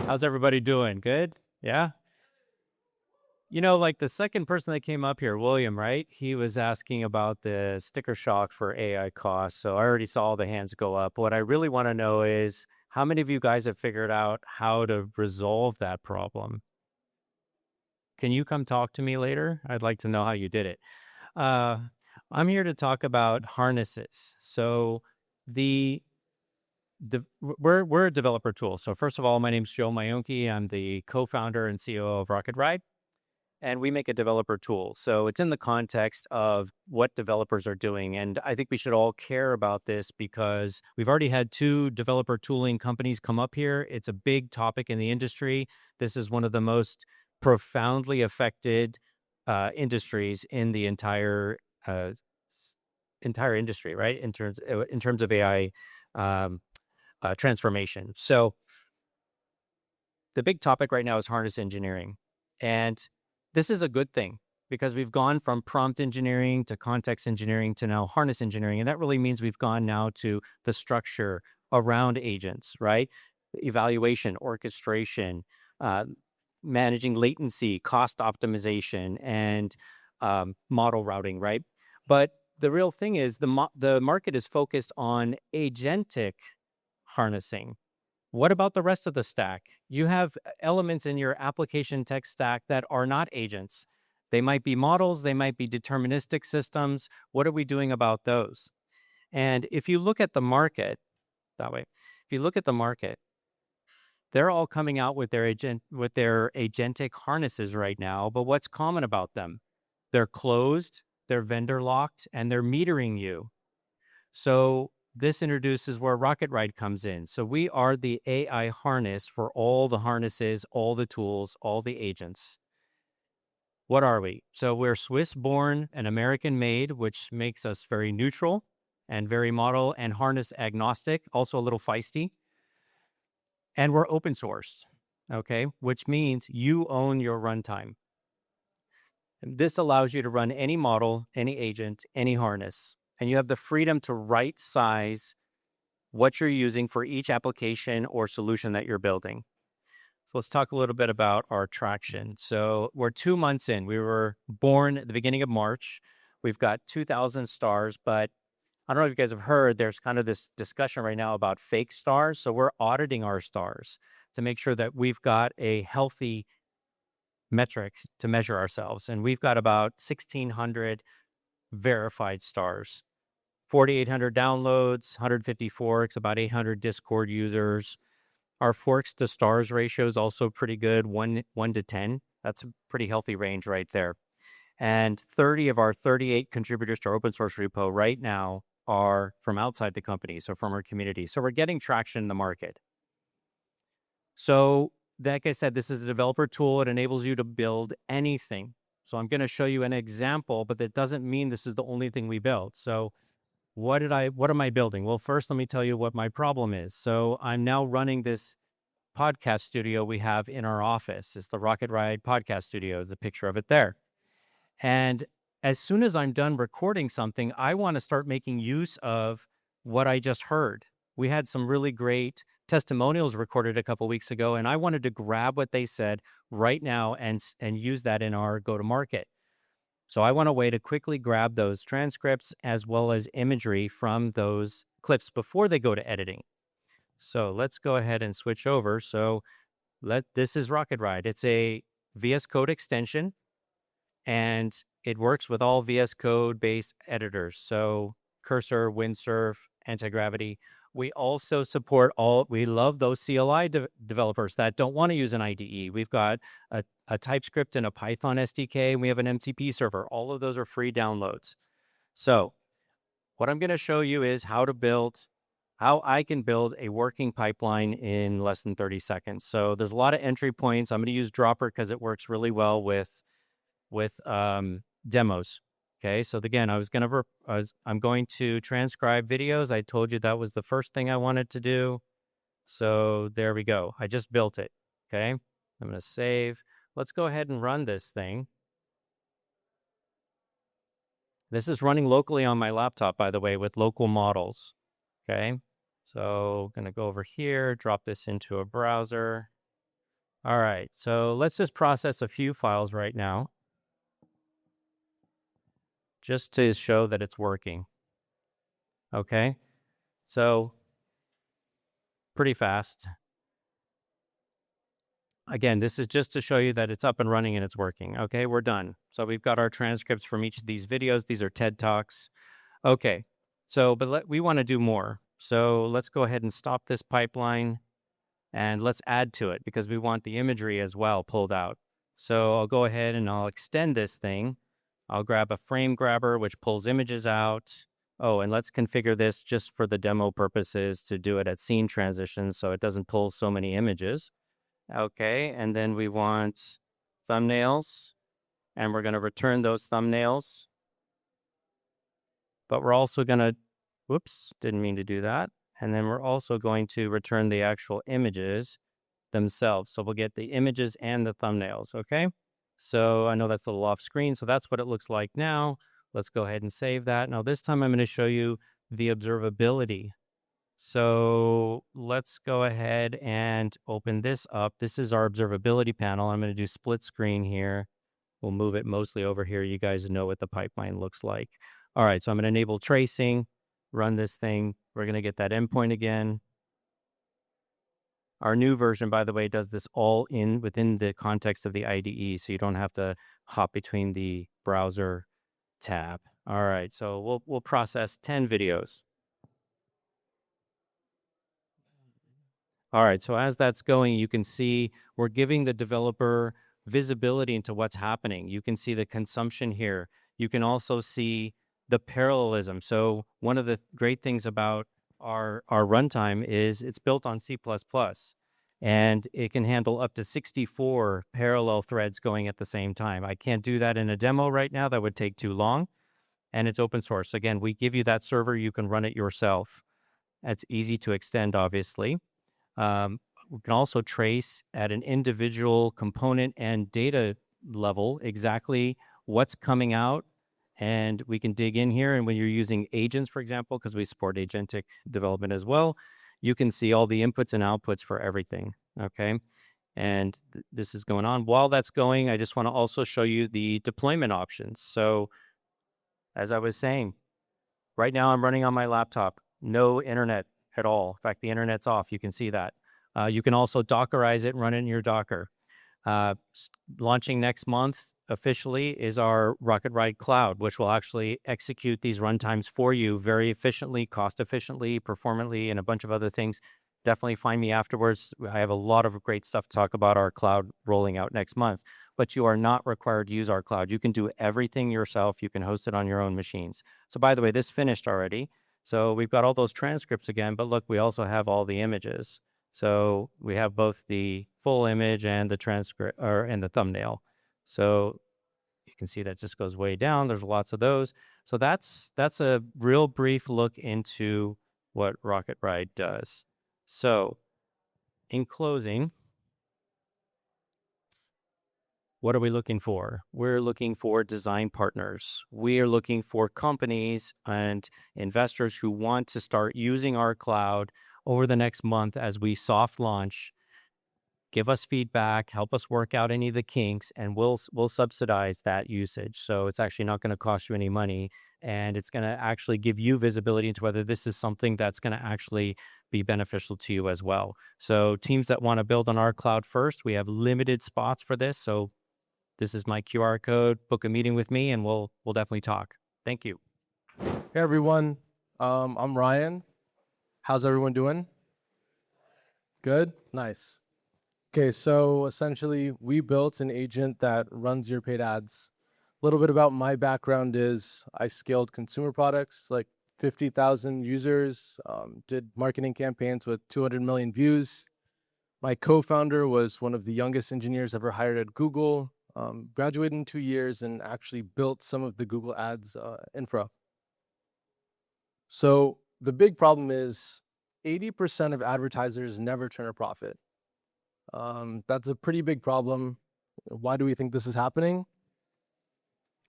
How's everybody doing? Good? Yeah? You know, like the second person that came up here, William, right? He was asking about the sticker shock for AI costs. So I already saw all the hands go up. What I really want to know is how many of you guys have figured out how to resolve that problem? Can you come talk to me later? I'd like to know how you did it. I'm here to talk about harnesses. So we're a developer tool. So first of all, my name's Joe Mayonki. I'm the co-founder and CEO of RocketRide, and we make a developer tool. So it's in the context of what developers are doing. And I think we should all care about this because we've already had 2 developer tooling companies come up here. It's a big topic in the industry. This is one of the most profoundly affected industries in the entire industry, right? In terms of AI transformation. So the big topic right now is harness engineering, and this is a good thing because we've gone from prompt engineering to context engineering to now harness engineering, and that really means we've gone now to the structure around agents, right? Evaluation, orchestration, managing latency, cost optimization, and model routing, right? But the real thing is the market is focused on agentic harnessing. What about the rest of the stack? You have elements in your application tech stack that are not agents. They might be models, they might be deterministic systems. What are we doing about those? And if you look at the market that way, if you look at the market, they're all coming out with their agentic harnesses right now, but what's common about them? They're closed, they're vendor locked, and they're metering you. So this introduces where RocketRide comes in. So we are the AI harness for all the harnesses, all the tools, all the agents. what are we? So we're Swiss-born and American-made, which makes us very neutral and very model and harness agnostic, also a little feisty. And we're open sourced, okay? Which means you own your runtime. And this allows you to run any model, any agent, any harness. And you have the freedom to right size what you're using for each application or solution that you're building. So let's talk a little bit about our traction. So we're 2 months in. We were born at the beginning of March. We've got 2,000 stars, but I don't know if you guys have heard, there's kind of this discussion right now about fake stars. So we're auditing our stars to make sure that we've got a healthy metric to measure ourselves. And we've got about 1,600 verified stars, 4,800 downloads, 150 forks, about 800 Discord users. Our forks to stars ratio is also pretty good, 1 to 10. That's a pretty healthy range right there. And 30 of our 38 contributors to our open source repo right now are from outside the company, so from our community. So we're getting traction in the market. So like I said, this is a developer tool. It enables you to build anything. So I'm going to show you an example, but that doesn't mean this is the only thing we built. So what am I building? Well, first, let me tell you what my problem is. So I'm now running this podcast studio we have in our office. It's the RocketRide podcast studio. There's a picture of it there. And as soon as I'm done recording something, I want to start making use of what I just heard. We had some really great testimonials recorded a couple weeks ago, and I wanted to grab what they said right now and use that in our go-to-market. So I want a way to quickly grab those transcripts as well as imagery from those clips before they go to editing. So let's go ahead and switch over. So this is RocketRide. It's a VS Code extension, and it works with all VS Code-based editors. So Cursor, Windsurf, Anti-Gravity. We also support we love those CLI developers that don't want to use an IDE. We've got a TypeScript and a Python SDK, and we have an MCP server. All of those are free downloads. So what I'm going to show you is how I can build a working pipeline in less than 30 seconds. So there's a lot of entry points. I'm going to use Dropper because it works really well with demos. Okay, so again, I'm going to transcribe videos. I told you that was the first thing I wanted to do. So there we go. I just built it. Okay, I'm going to save. Let's go ahead and run this thing. This is running locally on my laptop, by the way, with local models. Okay, so I'm going to go over here, drop this into a browser. All right, so let's just process a few files right now, just to show that it's working. Okay, so pretty fast. Again, this is just to show you that it's up and running and it's working. Okay, we're done. So we've got our transcripts from each of these videos. These are TED Talks. Okay, so we want to do more. So let's go ahead and stop this pipeline and let's add to it because we want the imagery as well pulled out. So I'll go ahead and I'll extend this thing. I'll grab a frame grabber, which pulls images out. Oh, and let's configure this just for the demo purposes to do it at scene transitions so it doesn't pull so many images. Okay, and then we want thumbnails, and we're going to return those thumbnails. But we're also going to, whoops, didn't mean to do that. And then we're also going to return the actual images themselves. So we'll get the images and the thumbnails, okay? So I know that's a little off screen, so that's what it looks like now. Let's go ahead and save that. Now this time I'm going to show you the observability. So let's go ahead and open this up. This is our observability panel. I'm going to do split screen here. We'll move it mostly over here. You guys know what the pipeline looks like. All right, so I'm going to enable tracing, run this thing. We're going to get that endpoint again. Our new version, by the way, does this all within the context of the IDE, so you don't have to hop between the browser tab. All right, so we'll process 10 videos. All right, so as that's going, you can see we're giving the developer visibility into what's happening. You can see the consumption here. You can also see the parallelism. So one of the great things about our runtime is it's built on C++. and it can handle up to 64 parallel threads going at the same time. I can't do that in a demo right now. That would take too long, and it's open source. Again, we give you that server. You can run it yourself. It's easy to extend, obviously. We can also trace at an individual component and data level exactly what's coming out, and we can dig in here. And when you're using agents, for example, because we support agentic development as well, you can see all the inputs and outputs for everything, okay? And this is going on. While that's going, I just want to also show you the deployment options. So as I was saying, right now I'm running on my laptop, no internet at all. In fact, the internet's off. You can see that. You can also Dockerize it and run it in your Docker. Launching next month officially is our RocketRide Cloud, which will actually execute these runtimes for you very efficiently, cost efficiently, performantly, and a bunch of other things. Definitely find me afterwards. I have a lot of great stuff to talk about our cloud rolling out next month, but you are not required to use our cloud. You can do everything yourself. You can host it on your own machines. So by the way, this finished already. So we've got all those transcripts again, but look, we also have all the images. So we have both the full image and the transcript and the thumbnail. So you can see that just goes way down. There's lots of those. So that's a real brief look into what RocketRide does. So in closing, what are we looking for? We're looking for design partners. We are looking for companies and investors who want to start using our cloud over the next month as we soft launch. Give us feedback, help us work out any of the kinks, and we'll subsidize that usage. So it's actually not going to cost you any money, and it's going to actually give you visibility into whether this is something that's going to actually be beneficial to you as well. So teams that want to build on our cloud first, we have limited spots for this. So this is my QR code. Book a meeting with me, and we'll definitely talk. Thank you. Hey everyone, I'm Ryan. How's everyone doing? Good? Nice. Okay, so essentially we built an agent that runs your paid ads. A little bit about my background is I scaled consumer products, like 50,000 users, did marketing campaigns with 200 million views. My co-founder was one of the youngest engineers ever hired at Google, graduated in 2 years and actually built some of the Google Ads infra. So the big problem is 80% of advertisers never turn a profit. That's a pretty big problem. Why do we think this is happening?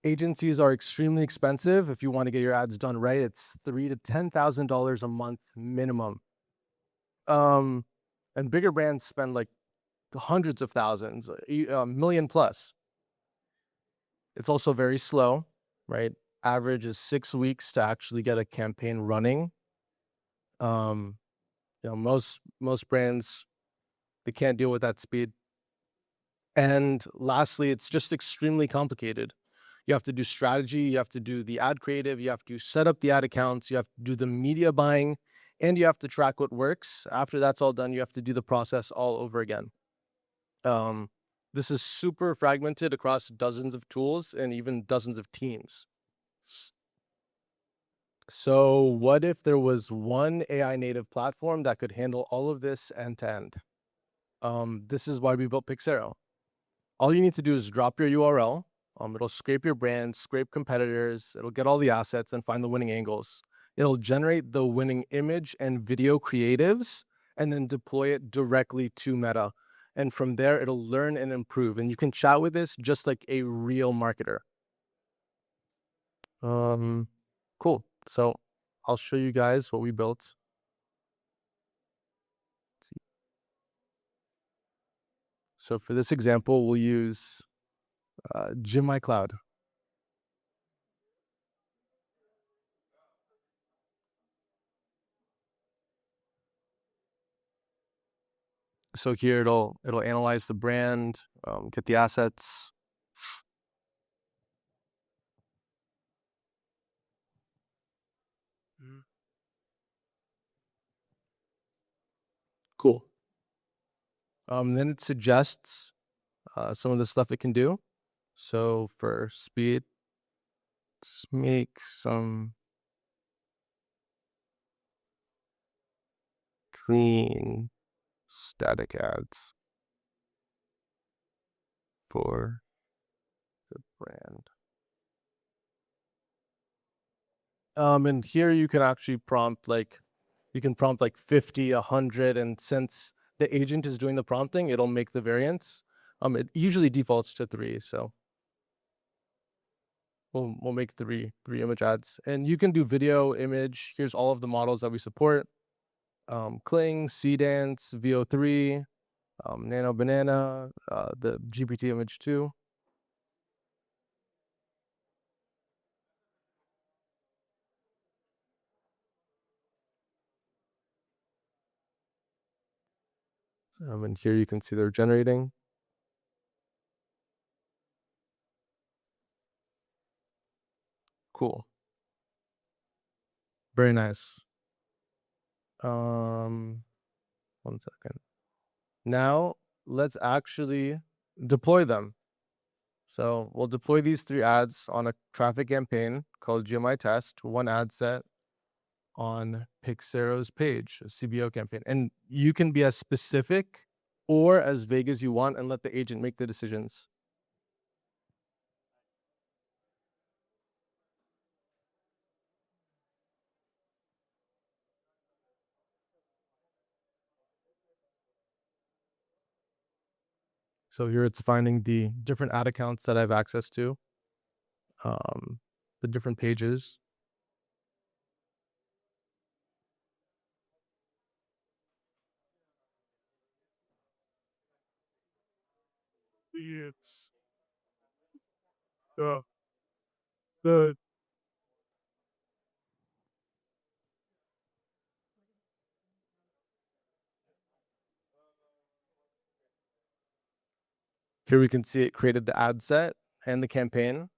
Agencies are extremely expensive. If you want to get your ads done right, it's $3,000 to $10,000 a month minimum. And bigger brands spend like hundreds of thousands, a million plus. It's also very slow, right? Average is 6 weeks to actually get a campaign running. Most brands, they can't deal with that speed. And lastly, it's just extremely complicated. You have to do strategy, you have to do the ad creative, you have to set up the ad accounts, you have to do the media buying, and you have to track what works. After that's all done, you have to do the process all over again. This is super fragmented across dozens of tools and even dozens of teams. So what if there was one AI native platform that could handle all of this end to end? This is why we built Pixero. All you need to do is drop your URL. It'll scrape your brand, scrape competitors. It'll get all the assets and find the winning angles. It'll generate the winning image and video creatives and then deploy it directly to Meta. And from there, it'll learn and improve. And you can chat with this just like a real marketer. Cool. So I'll show you guys what we built. So for this example, we'll use GMI Cloud. So here it'll analyze the brand, get the assets. Cool. Then it suggests some of the stuff it can do. So for speed, let's make some clean static ads for the brand. And here you can actually prompt like 50, 100, and since the agent is doing the prompting, it'll make the variants. It usually defaults to 3, so we'll make three image ads. And you can do video, image. Here's all of the models that we support. Kling, Cdance, VO3, Nano Banana, the GPT image 2. And here you can see they're generating. Cool. Very nice. 1 second. Now let's actually deploy them. So we'll deploy these 3 ads on a traffic campaign called GMI test, 1 ad set on Pixero's page, a CBO campaign. And you can be as specific or as vague as you want and let the agent make the decisions. So here it's finding the different ad accounts that I have access to, the different pages. It's the Here we can see it created the ad set and the campaign,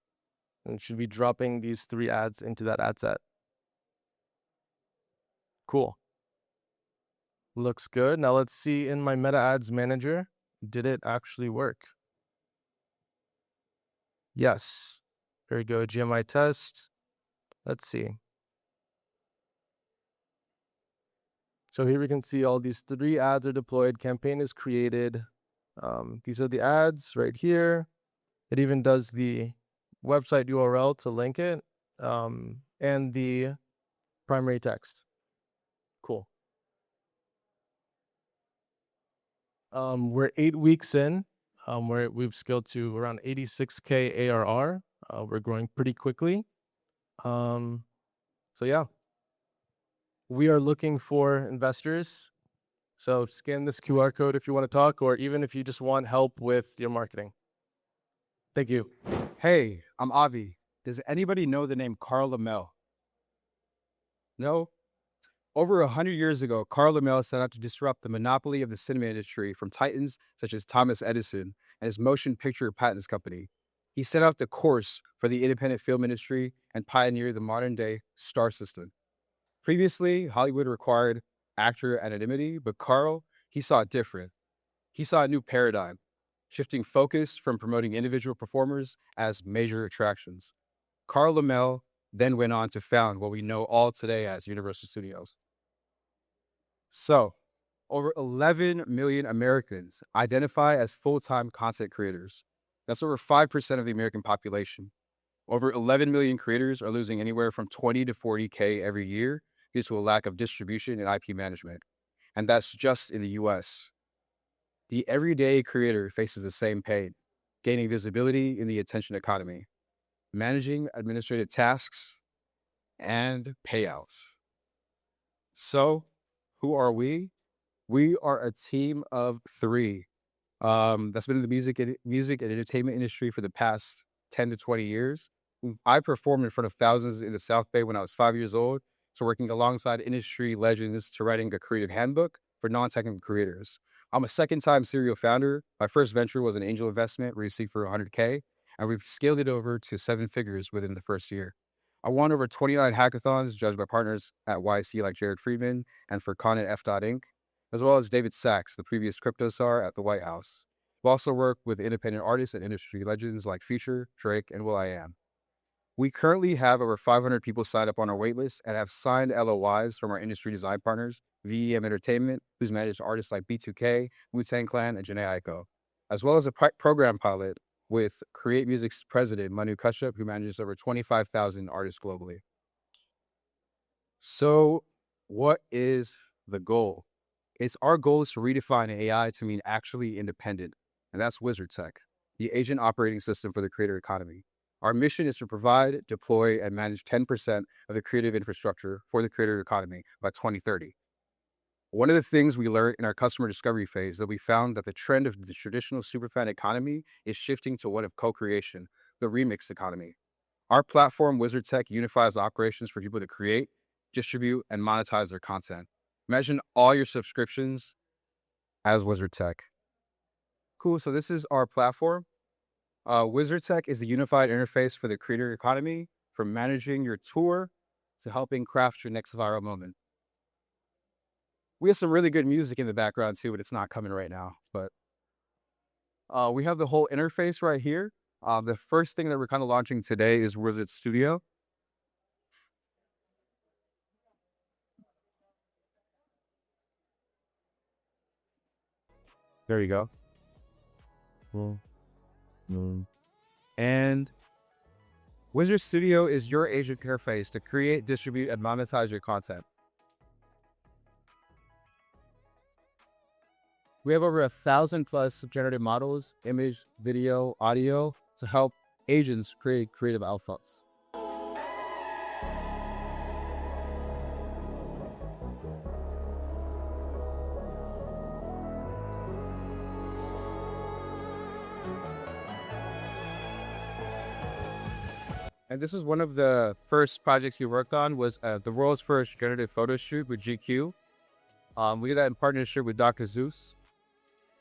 and it should be dropping these 3 ads into that ad set. Cool. Looks good. Now let's see in my meta ads manager, did it actually work? Yes. Very good. GMI test. Let's see. So here we can see all these 3 ads are deployed. Campaign is created. These are the ads right here. It even does the website URL to link it, and the primary text. Cool. We're 8 weeks in. We've scaled to around 86K ARR. We're growing pretty quickly. So yeah, we are looking for investors. So scan this QR code if you want to talk, or even if you just want help with your marketing. Thank you. Hey, I'm Avi. Does anybody know the name Claude-Mem? No? Over 100 years ago, Claude-Mem set out to disrupt the monopoly of the cinema industry from titans such as Thomas Edison and his motion picture patents company. He set out the course for the independent film industry and pioneered the modern-day star system. Previously, Hollywood required actor anonymity, but Carl, he saw it different. He saw a new paradigm, shifting focus from promoting individual performers as major attractions. Claude-Mem then went on to found what we know all today as Universal Studios. So, over 11 million Americans identify as full-time content creators. That's over 5% of the American population. Over 11 million creators are losing anywhere from 20 to 40K every year due to a lack of distribution and IP management. And that's just in the US. The everyday creator faces the same pain, gaining visibility in the attention economy, managing administrative tasks, and payouts. So, who are we? We are a team of 3 that's been in the music and entertainment industry for the past 10 to 20 years. I performed in front of thousands in the South Bay when I was 5 years old, so working alongside industry legends to writing a creative handbook for non-technical creators. I'm a second-time serial founder. My first venture was an angel investment received for 100K, and we've scaled it over to 7 figures within the first year. I won over 29 hackathons judged by partners at YC like Jared Friedman and for ConNetF.Inc., as well as David Sachs, the previous crypto czar at the White House. We also work with independent artists and industry legends like Future, Drake, and will.i.am. We currently have over 500 people signed up on our waitlist and have signed LOIs from our industry design partners VEM Entertainment, who's managed artists like B2K, Wu-Tang Clan, and Janae Aiko, as well as a program pilot with Create Music's president, Manu Kashyap, who manages over 25,000 artists globally. So what is the goal? Our goal is to redefine AI to mean actually independent, and that's WZRD.tech, the agent operating system for the creator economy. Our mission is to provide, deploy, and manage 10% of the creative infrastructure for the creator economy by 2030. One of the things we learned in our customer discovery phase that we found that the trend of the traditional superfan economy is shifting to one of co-creation, the remix economy. Our platform, WZRD.tech, unifies operations for people to create, distribute, and monetize their content. Imagine all your subscriptions as WZRD.tech. Cool, so this is our platform. WZRD.tech is the unified interface for the creator economy, from managing your tour to helping craft your next viral moment. We have some really good music in the background too, but it's not coming right now. But we have the whole interface right here. The first thing that we're kind of launching today is WZRD Studio. There you go. And WZRD Studio is your agent interface to create, distribute, and monetize your content. We have over 1,000+ generative models, image, video, audio, to help agents create creative outputs. And this is one of the first projects we worked on, was the world's first generative photo shoot with GQ. We did that in partnership with Dr. Zeus.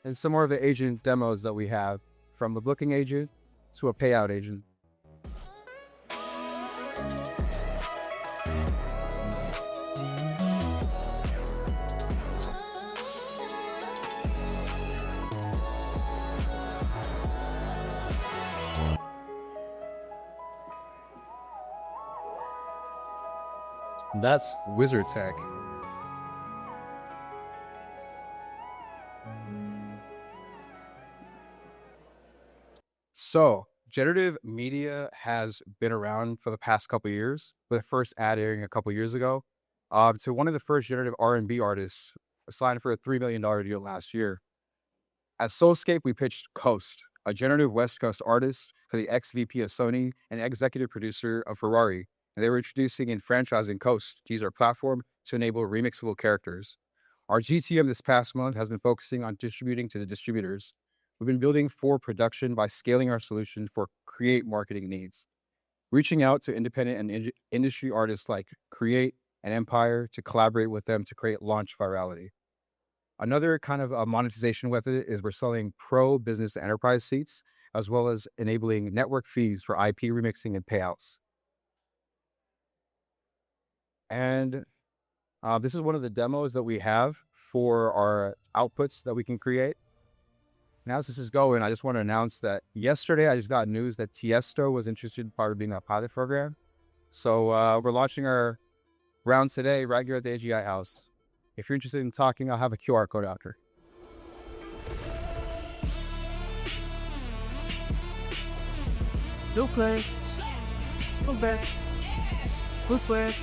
And some more of the agent demos that we have, from a booking agent to a payout agent. That's WZRD.tech. So, generative media has been around for the past couple of years, with the first ad airing a couple of years ago. To one of the first generative R&B artists, signed for a $3 million deal last year. At Soulscape, we pitched Coast, a generative West Coast artist, for the ex-VP of Sony and executive producer of Ferrari. And they were introducing and franchising Coast to use our platform to enable remixable characters. Our GTM this past month has been focusing on distributing to the distributors. We've been building for production by scaling our solution for create marketing needs, reaching out to independent and industry artists like Create and Empire to collaborate with them to create launch virality. Another kind of a monetization method is we're selling pro business enterprise seats, as well as enabling network fees for IP remixing and payouts. And this is one of the demos that we have for our outputs that we can create. And as this is going, I just want to announce that yesterday I just got news that Tiesto was interested in part of being a pilot program. So we're launching our round today right here at the AGI House. If you're interested in talking, I'll have a QR code after. No play. No bet. No sweat.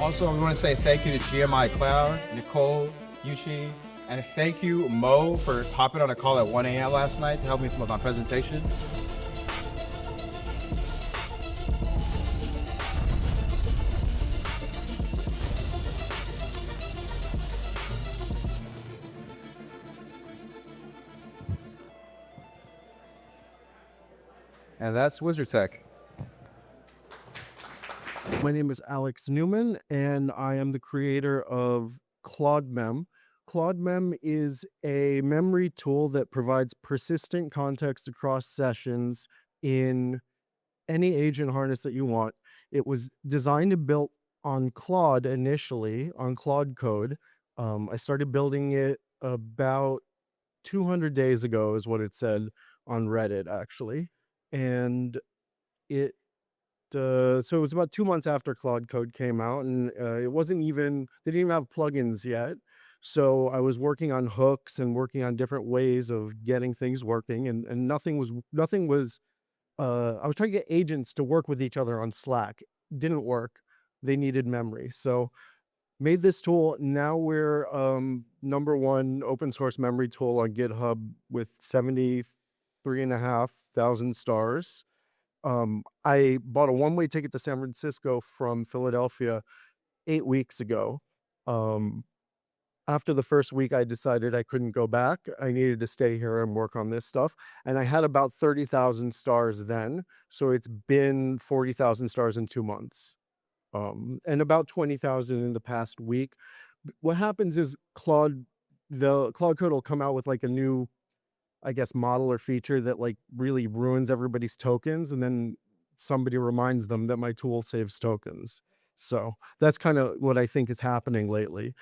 Also, we want to say thank you to GMI Cloud, Nicole, Yuchi, and thank you, Mo, for hopping on a call at 1 a.m. last night to help me with my presentation. and that's WZRD.tech. My name is Alex Newman, and I am the creator of Claude-Mem. Claude-Mem is a memory tool that provides persistent context across sessions in any agent harness that you want. It was designed and built on Claude initially, on Claude code. I started building it about 200 days ago, is what it said on Reddit, actually. And it so it was about 2 months after Claude Code came out, and it wasn't even, they didn't even have plugins yet. So I was working on hooks and working on different ways of getting things working, and nothing was I was trying to get agents to work with each other on Slack. Didn't work. They needed memory. So made this tool. Now we're #1 open source memory tool on GitHub with 73,500 stars. I bought a one-way ticket to San Francisco from Philadelphia 8 weeks ago. After the first week, I decided I couldn't go back. I needed to stay here and work on this stuff. And I had about 30,000 stars then. So it's been 40,000 stars in 2 months. And about 20,000 in the past week. What happens is the Claude Code will come out with like a new, I guess, model or feature that like really ruins everybody's tokens. And then somebody reminds them that my tool saves tokens. So that's kind of what I think is happening lately.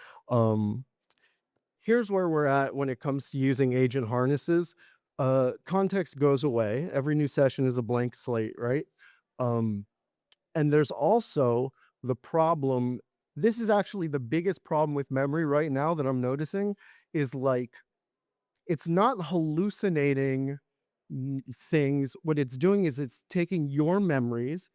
Here's where we're at when it comes to using agent harnesses. Context goes away. Every new session is a blank slate, right? And there's also the problem. This is actually the biggest problem with memory right now that I'm noticing is like, it's not hallucinating things. What it's doing is it's taking your memories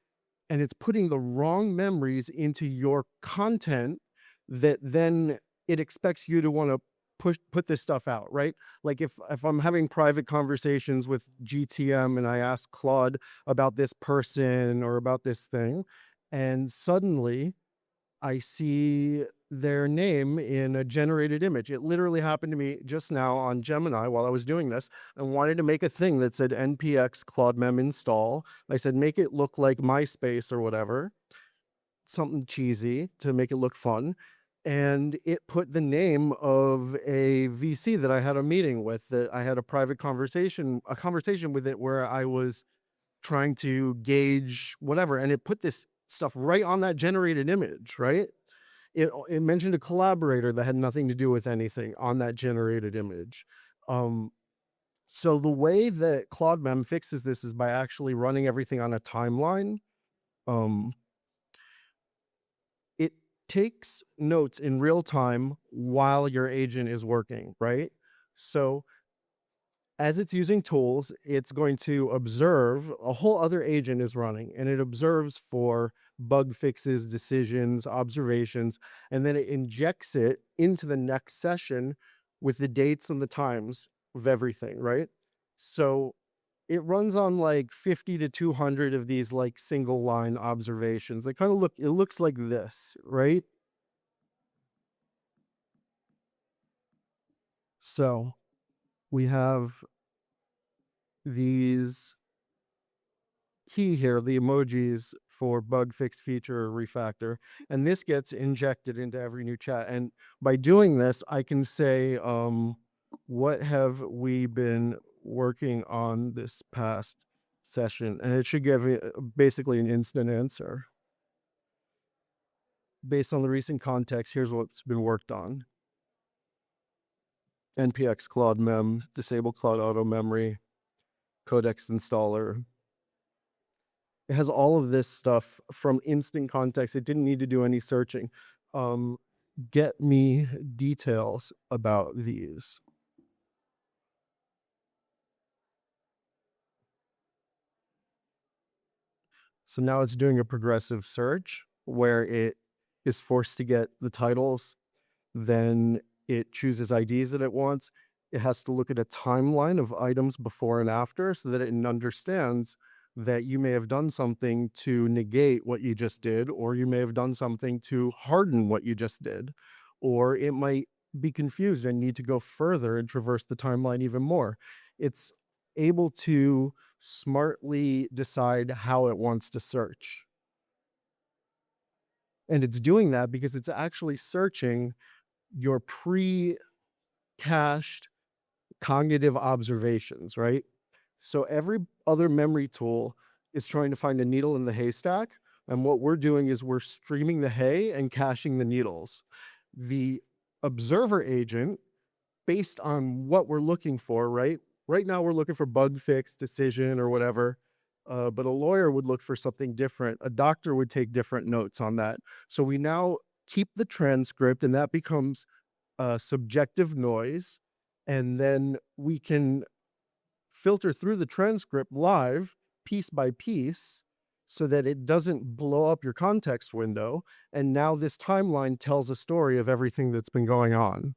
and it's putting the wrong memories into your content that then it expects you to want to put this stuff out, right? Like if I'm having private conversations with GTM and I ask Claude about this person or about this thing, and suddenly I see their name in a generated image. It literally happened to me just now on Gemini while I was doing this and wanted to make a thing that said npx Claude-Mem install. I said, make it look like MySpace or whatever, something cheesy to make it look fun. And it put the name of a VC that I had a meeting with, that I had a private conversation with it where I was trying to gauge whatever. And it put this stuff right on that generated image, right? It mentioned a collaborator that had nothing to do with anything on that generated image. So the way that Claude-Mem fixes this is by actually running everything on a timeline. It takes notes in real time while your agent is working, right? So as it's using tools, it's going to observe a whole other agent is running, and it observes for bug fixes, decisions, observations, and then it injects it into the next session with the dates and the times of everything, right? So it runs on like 50 to 200 of these like single line observations. They kind of it looks like this, right? So we have these key here, the emojis for bug fix, feature, or refactor, and this gets injected into every new chat. And by doing this, I can say, what have we been working on this past session? And it should give me basically an instant answer. Based on the recent context, here's what's been worked on. npx Claude-Mem, disable Cloud Auto Memory, Codex installer. It has all of this stuff from instant context. It didn't need to do any searching. Get me details about these. So now it's doing a progressive search where it is forced to get the titles. Then it chooses IDs that it wants. It has to look at a timeline of items before and after so that it understands that you may have done something to negate what you just did, or you may have done something to harden what you just did, or it might be confused and need to go further and traverse the timeline even more. It's able to smartly decide how it wants to search. And it's doing that because it's actually searching your pre-cached cognitive observations, right? So every other memory tool is trying to find a needle in the haystack. And what we're doing is we're streaming the hay and caching the needles. The observer agent, based on what we're looking for, right? Right now we're looking for bug fix, decision, or whatever. But a lawyer would look for something different. A doctor would take different notes on that. So we now keep the transcript, and that becomes subjective noise. And then we can filter through the transcript live, piece by piece, so that it doesn't blow up your context window. And now this timeline tells a story of everything that's been going on.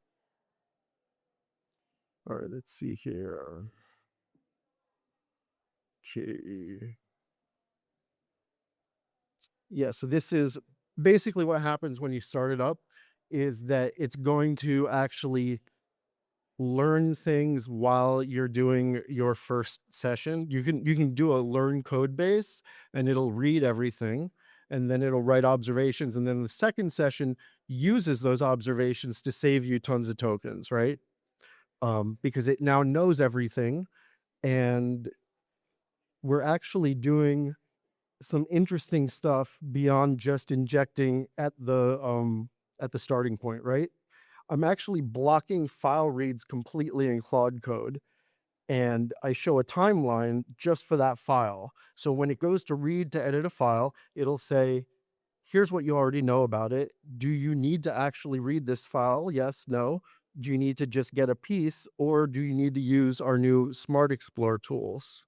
All right, let's see here. Okay. Yeah, so this is basically what happens when you start it up, is that it's going to actually learn things while you're doing your first session. You can do a learn code base, and it'll read everything, and then it'll write observations, and then the second session uses those observations to save you tons of tokens, right? Because it now knows everything, and we're actually doing some interesting stuff beyond just injecting at the starting point, right? I'm actually blocking file reads completely in Claude Code, and I show a timeline just for that file. So when it goes to read to edit a file, it'll say, here's what you already know about it. Do you need to actually read this file? Yes, no. Do you need to just get a piece, or do you need to use our new Smart Explore tools,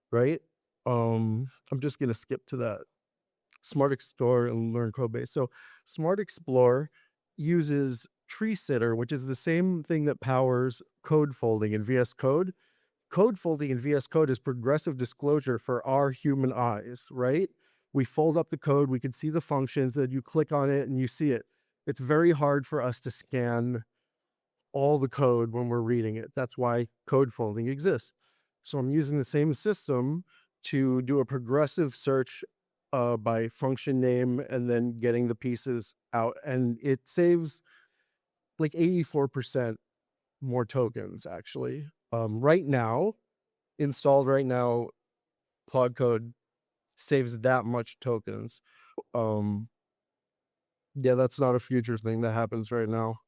right? I'm just going to skip to that. Smart Explore and Learn Code Base. So Smart Explore uses Tree Sitter, which is the same thing that powers code folding in VS Code. Code folding in VS Code is progressive disclosure for our human eyes, right? We fold up the code, we can see the functions, and you click on it and you see it. It's very hard for us to scan all the code when we're reading it. That's why code folding exists. So I'm using the same system to do a progressive search by function name and then getting the pieces out. And it saves like 84% more tokens, actually. Right now, installed right now, Claude Code saves that much tokens. Yeah, that's not a future thing that happens right now.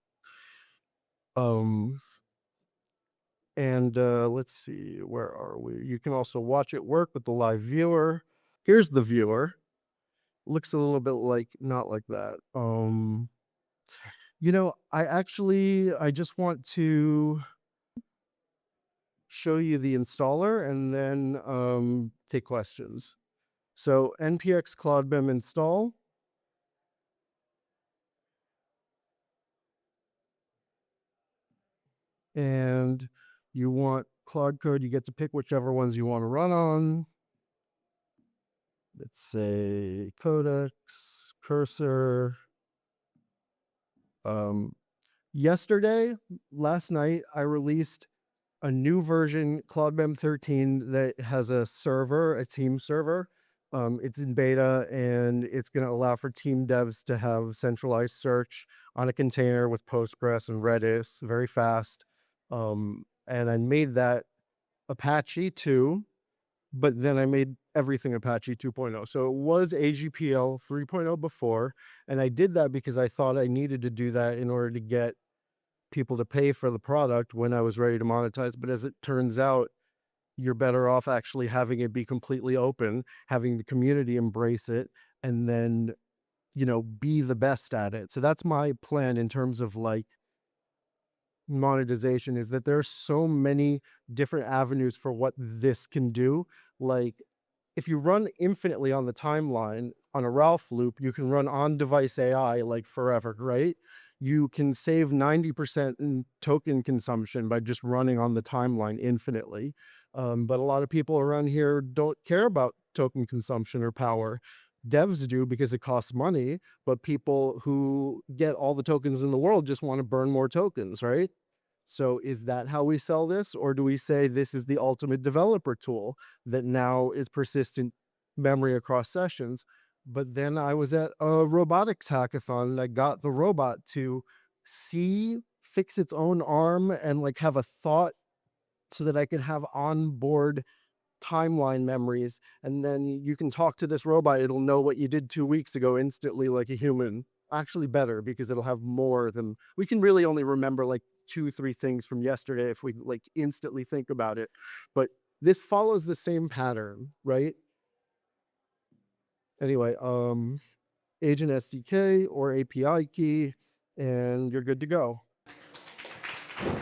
Let's see, where are we? You can also watch it work with the live viewer. Here's the viewer. Looks a little bit like, not like that. You know, I just want to show you the installer and then take questions. So npx Claude-Mem install. And you want Claude Code, you get to pick whichever ones you want to run on. Let's say Codex, Cursor. Last night, I released a new version, Claude-Mem 13, that has a server, a team server. It's in beta, and it's going to allow for team devs to have centralized search on a container with Postgres and Redis, very fast. And I made that Apache 2, but then I made everything Apache 2.0. So it was AGPL 3.0 before, and I did that because I thought I needed to do that in order to get people to pay for the product when I was ready to monetize. But as it turns out, you're better off actually having it be completely open, having the community embrace it, and then, you know, be the best at it. So that's my plan in terms of like monetization, is that there's so many different avenues for what this can do. Like if you run infinitely on the timeline on a Ralph loop, you can run on device AI like forever, right? You can save 90% in token consumption by just running on the timeline infinitely. But a lot of people around here don't care about token consumption or power. Devs do because it costs money, but people who get all the tokens in the world just want to burn more tokens, right? So is that how we sell this? Or do we say this is the ultimate developer tool that now is persistent memory across sessions? But then I was at a robotics hackathon that got the robot to fix its own arm and like have a thought so that I could have onboard timeline memories. And then you can talk to this robot. It'll know what you did 2 weeks ago instantly like a human. Actually better because it'll have more than we can really only remember like 2-3 things from yesterday if we like instantly think about it. But this follows the same pattern, right? Anyway, agent SDK or API key, and you're good to go.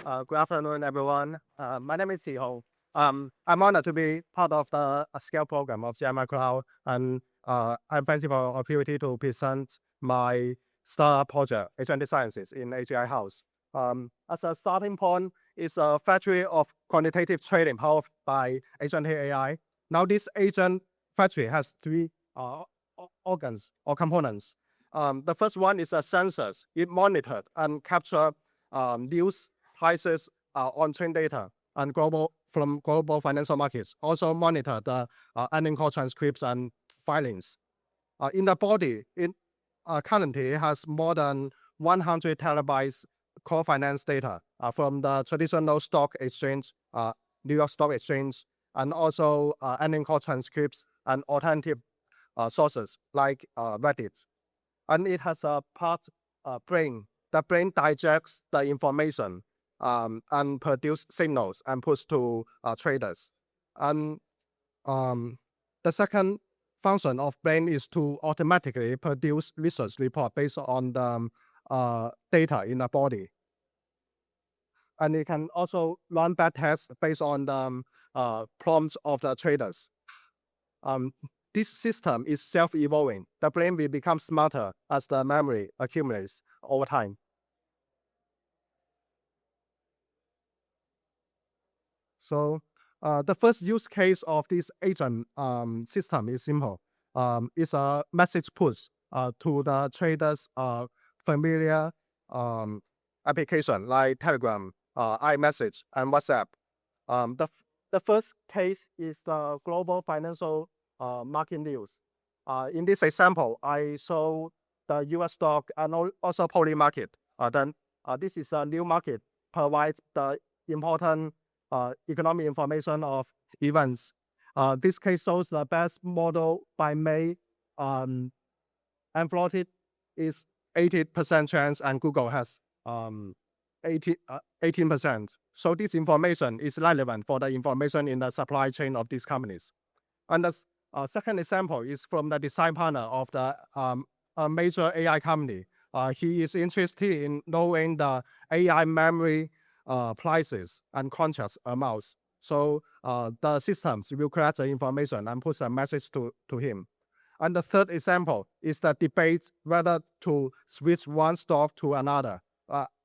Good afternoon, everyone. My name is Hong. I'm honored to be part of the SCALE program of GMI Cloud, and I'm thankful for the opportunity to present my startup project, Agentic Sciences in AGI House. As a starting point, it's a factory of quantitative trading powered by Agentic.ai. Now, this agent factory has 3 organs or components. The first one is a sensors. It monitors and captures news, prices, on-chain data, and from global financial markets. Also monitor the earning call transcripts and filings. In the body, it currently has more than 100 terabytes core finance data from the traditional stock exchange, New York Stock Exchange, and also earning call transcripts and alternative sources like Reddit. And it has a part brain. The brain digests the information and produce signals and push to traders. And the second function of brain is to automatically produce research report based on the data in the body. And it can also run back tests based on the prompts of the traders. This system is self-evolving. The brain will become smarter as the memory accumulates over time. So the first use case of this agent system is simple. It's a message push to the traders' familiar application like Telegram, iMessage, and WhatsApp. The first case is the global financial market news. In this example, I saw the US stock and also poly market. Then this is a new market, provides the important economic information of events. This case shows the best model by May and floated is 80% chance and Google has 18%. So this information is relevant for the information in the supply chain of these companies. And the second example is from the design partner of the a major AI company. He is interested in knowing the AI memory prices and contract amounts. So the systems will collect the information and push a message to him. And the third example is the debate whether to switch one stock to another.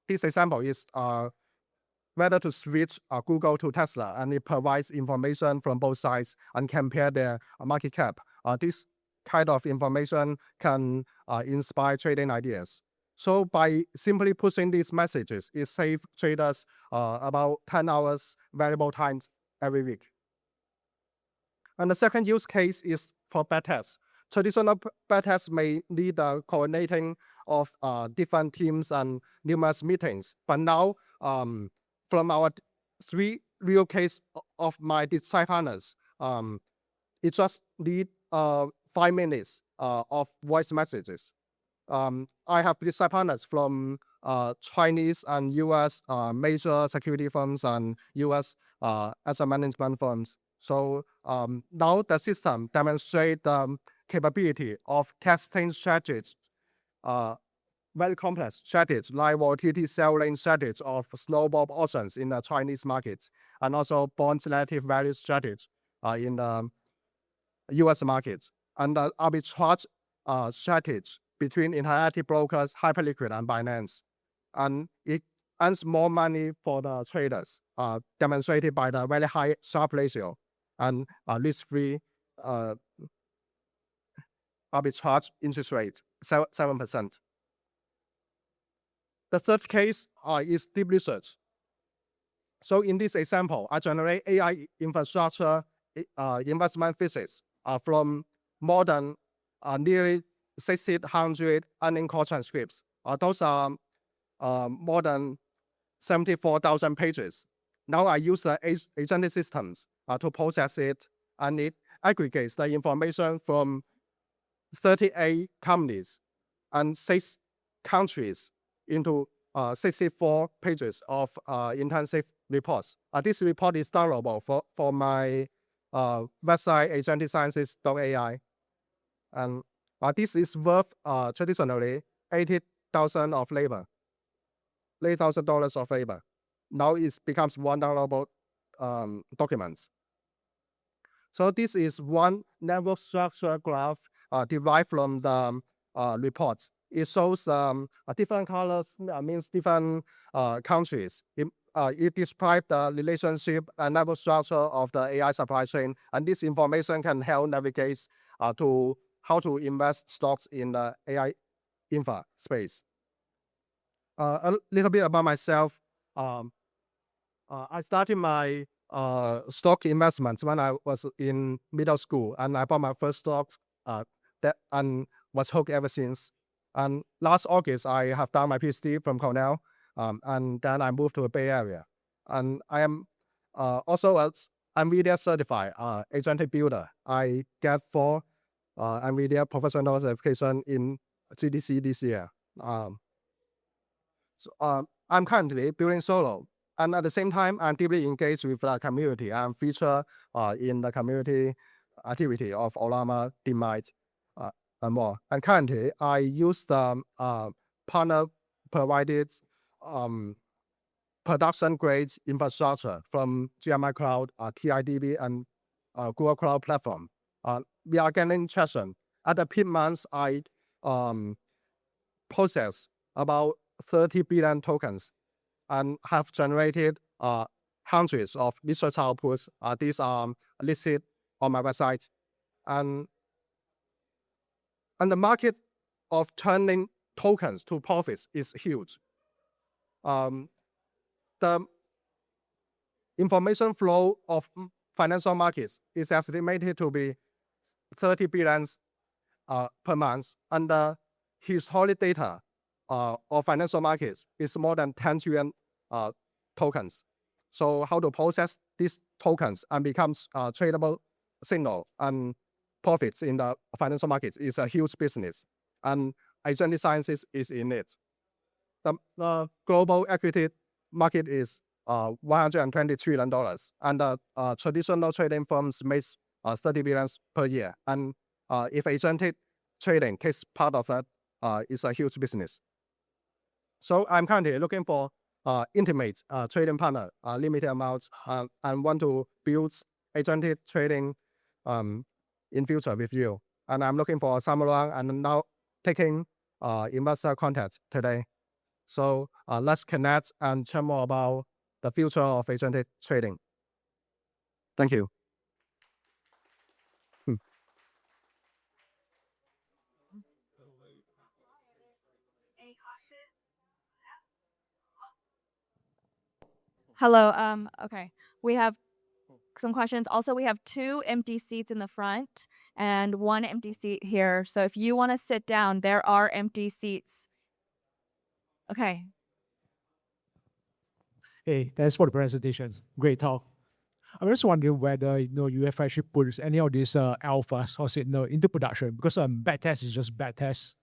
This example is whether to switch Google to Tesla, and it provides information from both sides and compare their market cap. This kind of information can inspire trading ideas. So by simply pushing these messages, it saves traders about 10 hours valuable time every week. And the second use case is for backtests. Traditional backtests may need the coordinating of different teams and numerous meetings. But now, from our 3 real case of my design partners, it just need 5 minutes of voice messages. I have design partners from Chinese and US major security firms and US asset management firms. So now the system demonstrates the capability of testing strategies, very complex strategies like volatility selling strategies of snowball options in the Chinese market, and also bond relative value strategies in the US market, and the arbitrage strategies between interactive brokers, Hyperliquid, and Binance. And it earns more money for the traders, demonstrated by the very high Sharpe ratio and risk-free arbitrage interest rate, 7%. The third case is deep research. So in this example, I generate AI infrastructure investment thesis from more than nearly 1,600 earning call transcripts. Those are more than 74,000 pages. Now I use the agentic systems to process it, and it aggregates the information from 38 companies and 6 countries into 64 pages of intensive reports. This report is downloadable for my website, agentic and this is worth traditionally $80,000 of labor, $80,000 of labor. Now it becomes one downloadable document. So this is one network structure graph derived from the reports. It shows different colors, means different countries. It describes the relationship and network structure of the AI supply chain, and this information can help navigate to how to invest stocks in the AI infra space. A little bit about myself. I started my stock investments when I was in middle school, and I bought my first stocks and was hooked ever since. And last August, I have done my PhD from Cornell, and then I moved to the Bay Area. And I am also a NVIDIA certified agentic builder. I get 4 NVIDIA professional certification in GDC this year. I'm currently building solo, and at the same time, I'm deeply engaged with the community. I'm featured in the community activity of Olama, DeepMind, and more. And currently, I use the partner-provided production-grade infrastructure from GMI Cloud, TIDB, and Google Cloud Platform. We are getting traction. At the peak months, I process about 30 billion tokens and have generated hundreds of research outputs. These are listed on my website. And the market of turning tokens to profits is huge. The information flow of financial markets is estimated to be 30 billion per month, and the historic data of financial markets is more than 10 trillion tokens. So how to process these tokens and becomes tradable signal and profits in the financial markets is a huge business, and Agentic Sciences is in it. The global equity market is $120 trillion, and the traditional trading firms make 30 billion per year. And if agentic trading takes part of that, it's a huge business. So I'm currently looking for intimate trading partner, limited amounts, and want to build agentic trading in future with you. And I'm looking for a summer round and now taking investor contact today. So let's connect and chat more about the future of agentic trading. Thank you. Hello. Okay. We have some questions. Also, we have 2 empty seats in the front and 1 empty seat here. So if you want to sit down, there are empty seats. Okay. Hey, thanks for the presentation. Great talk. I'm just wondering whether you have actually put any of these alphas or signal into production, because bad test is just bad test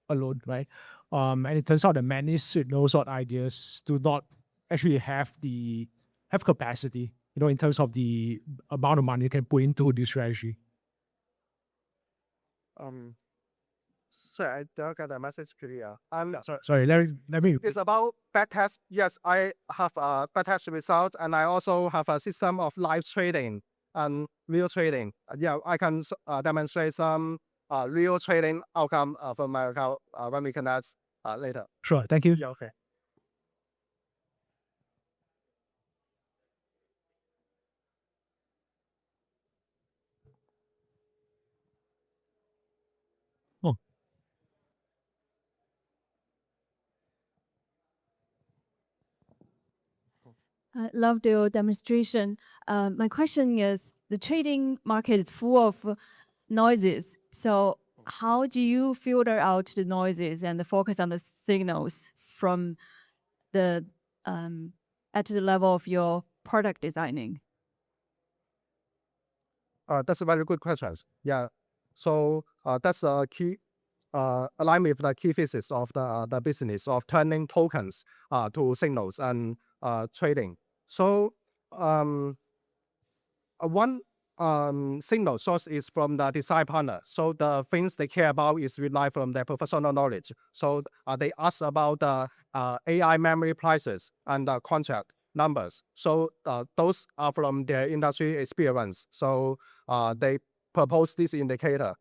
alone, right? And it turns out that many signals or ideas do not actually have capacity, in terms of the amount of money you can put into this strategy. Sorry, I don't get the message clear. Sorry, let me. It's about backtest. Yes, I have a backtest result, and I also have a system of live trading and real trading. Yeah, I can demonstrate some real trading outcome from my account when we connect later. Sure, thank you. Yeah, okay. Oh. I loved your demonstration. My question is, the trading market is full of noises. So how do you filter out the noises and focus on the signals from the at the level of your product designing? That's a very good question. Yeah. So that's a key align with the key thesis of the business of turning tokens to signals and trading. So one signal source is from the design partner. So the things they care about is rely from their professional knowledge. So they ask about the AI memory prices and the contract numbers. So those are from their industry experience. So they propose this indicator.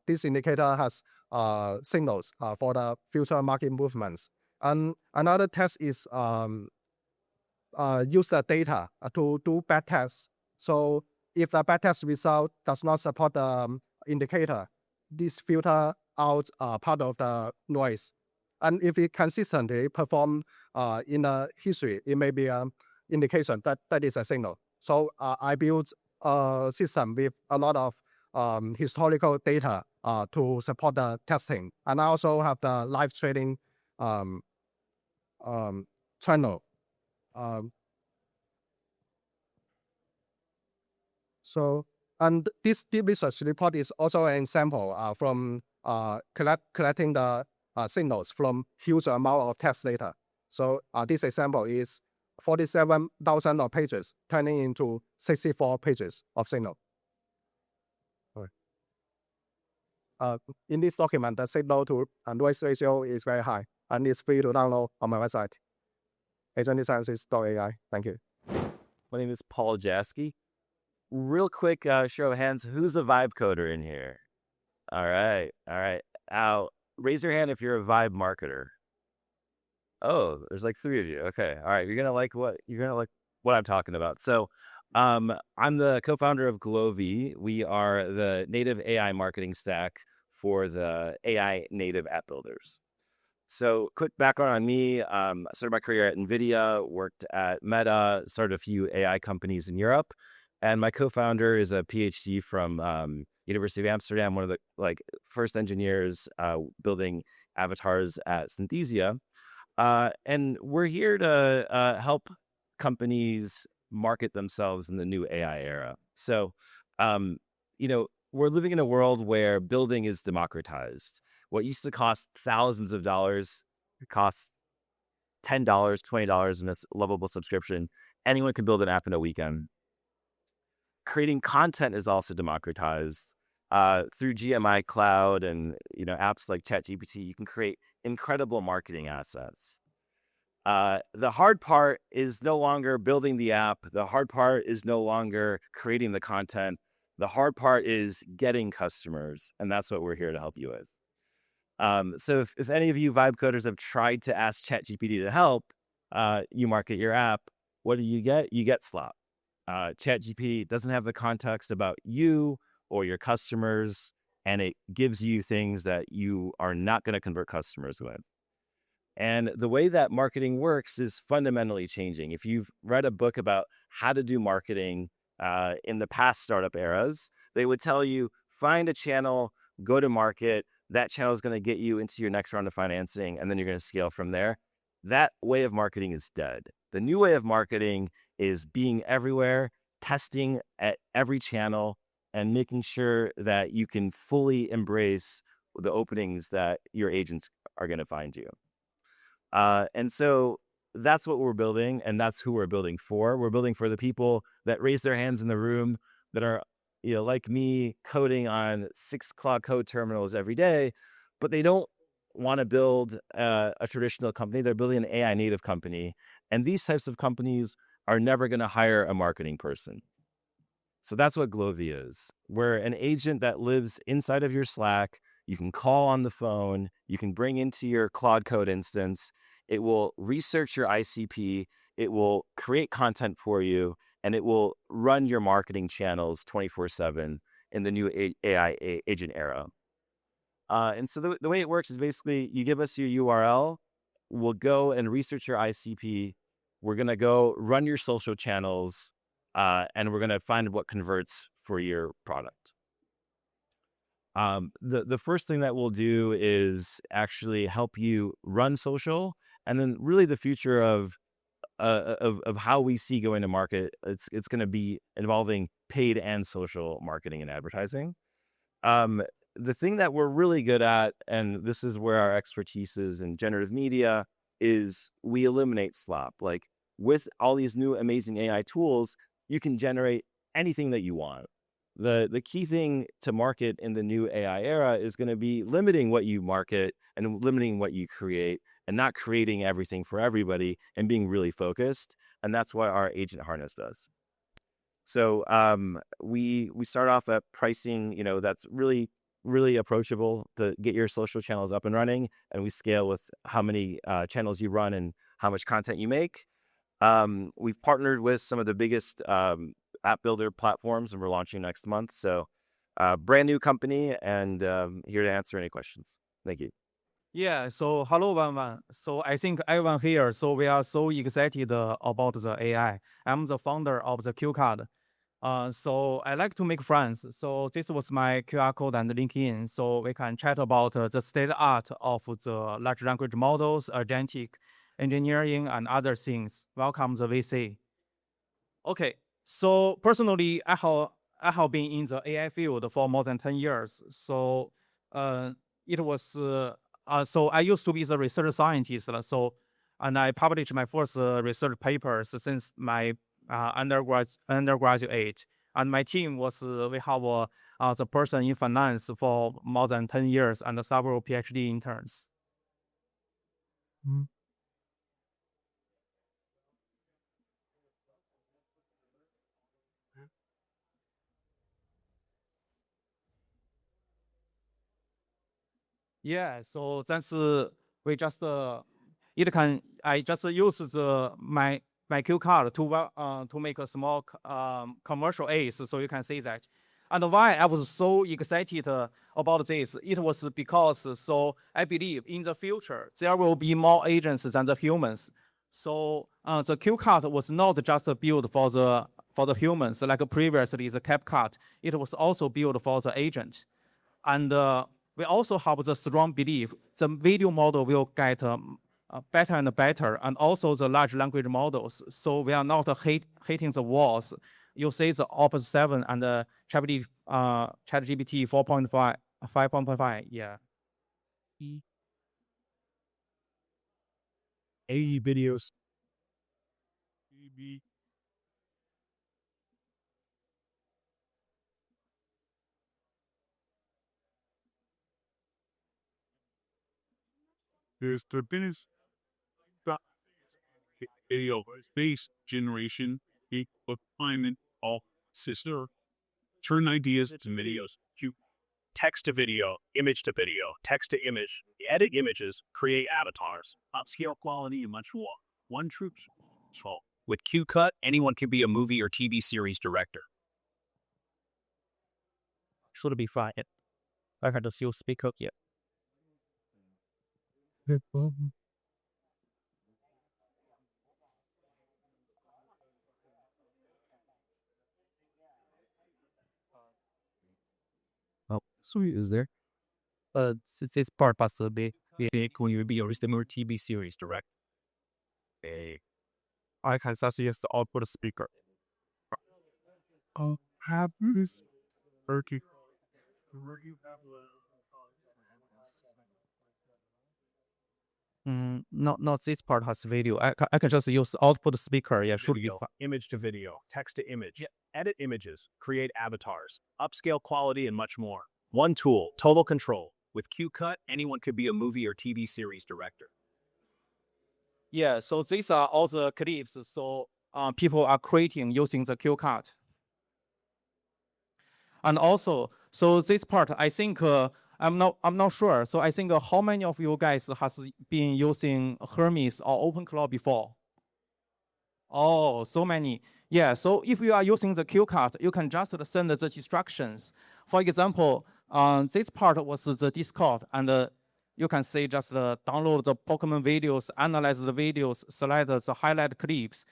This indicator has signals for the future market movements. And another test is use the data to do back tests. So if the back test result does not support the indicator, this filter out part of the noise. And if it consistently perform in the history, it may be an indication that that is a signal. So I built a system with a lot of historical data to support the testing. And I also have the live trading channel. So, and this deep research report is also an example from collecting the signals from huge amount of text data. So this example is 47,000 of pages turning into 64 pages of signal. In this document, the signal to noise ratio is very high, and it's free to download on my website, Agentic.ai. Thank you. My name is Paul Jaski. Real quick show of hands, who's a vibe coder in here? All right. Raise your hand if you're a vibe marketer. Oh, there's like 3 of you. Okay. All right. You're gonna like what I'm talking about. So I'm the co-founder of Glovy. We are the native AI marketing stack for the AI native app builders. So quick background on me. I started my career at NVIDIA, worked at Meta, started a few AI companies in Europe. And my co-founder is a PhD from University of Amsterdam, one of the first engineers building avatars at Synthesia. And we're here to help companies market themselves in the new AI era. So, we're living in a world where building is democratized. What used to cost thousands of dollars costs $10, $20 in a lovable subscription. Anyone can build an app in a weekend. Creating content is also democratized through GMI Cloud and apps like ChatGPT. You can create incredible marketing assets. The hard part is no longer building the app. The hard part is no longer creating the content. The hard part is getting customers, and that's what we're here to help you with. So if any of you vibe coders have tried to ask ChatGPT to help you market your app, what do? You get slop. ChatGPT doesn't have the context about you or your customers, and it gives you things that you are not going to convert customers with. And the way that marketing works is fundamentally changing. If you've read a book about how to do marketing in the past startup eras, they would tell you, find a channel, go to market. That channel is going to get you into your next round of financing, and then you're going to scale from there. That way of marketing is dead. The new way of marketing is being everywhere, testing at every channel, and making sure that you can fully embrace the openings that your agents are going to find you. And so that's what we're building, and that's who we're building for. We're building for the people that raise their hands in the room that are, like me, coding on 6 Claude Code terminals every day, but they don't want to build a traditional company. They're building an AI native company. And these types of companies are never going to hire a marketing person. So that's what Glovy is. We're an agent that lives inside of your Slack. You can call on the phone. You can bring into your Claude Code instance. It will research your ICP. It will create content for you, and it will run your marketing channels 24/7 in the new AI agent era. And so the way it works is basically you give us your URL. We'll go and research your ICP. We're going to go run your social channels, and we're going to find what converts for your product. The first thing that we'll do is actually help you run social, and then really the future of how we see going to market, it's going to be involving paid and social marketing and advertising. The thing that we're really good at, and this is where our expertise is in generative media, is we eliminate slop. Like with all these new amazing AI tools, you can generate anything that you want. The key thing to market in the new AI era is going to be limiting what you market and limiting what you create, and not creating everything for everybody, and being really focused. And that's what our agent harness does. So we start off at pricing, that's really, really approachable to get your social channels up and running. And we scale with how many channels you run and how much content you make. We've partnered with some of the biggest app builder platforms, and we're launching next month. So brand new company, and here to answer any questions. Thank you. Yeah, so hello everyone. So I think everyone here, so we are so excited about the AI. I'm the founder of the QCut. So I like to make friends. So this was my QR code and LinkedIn. So we can chat about the state art of the large language models, agentic engineering, and other things. Welcome the VC. Okay, so personally, I have been in the AI field for more than 10 years. So it was so I used to be the research scientist. And I published my first research papers since my undergraduate. And my team was we have the person in finance for more than 10 years and several PhD interns. Yeah, so that's we just I just use my QCut to make a small commercial ads, so you can see that. And why I was so excited about this, it was because so I believe in the future there will be more agents than the humans. So the QCut was not just built for the humans like previously the CapCut. It was also built for the agent. And we also have the strong belief the video model will get better and better, and also the large language models. So we are not hitting the walls. You see the Opus 7 and the ChatGPT 4.5, 5.5, yeah. AE videos. There's the business video space generation, refinement of sister. Turn ideas to videos. Text to video, image to video, text to image, edit images, create avatars, upscale quality, and much more. One true control. With QCut, anyone can be a movie or TV series director. Should be fine. I had a few speaker here. Oh, sweet, is there? This part possibly. When you be a resume TV series director. I can suggest the output speaker. Have this turkey. Not this part has video. I can just use output speaker. Yeah, should be fine. Image to video, text to image, edit images, create avatars, upscale quality, and much more. One tool, total control. With QCut, anyone could be a movie or TV series director. Yeah, so these are all the clips. So people are creating using the QCut. And also, so this part, I think I'm not sure. So I think how many of you guys has been using Hermes or OpenClaw before? Oh, so many. Yeah, so if you are using the QCut, you can just send the instructions. For example, this part was the Discord, and you can see just download the Pokemon videos, analyze the videos, select the highlight clips,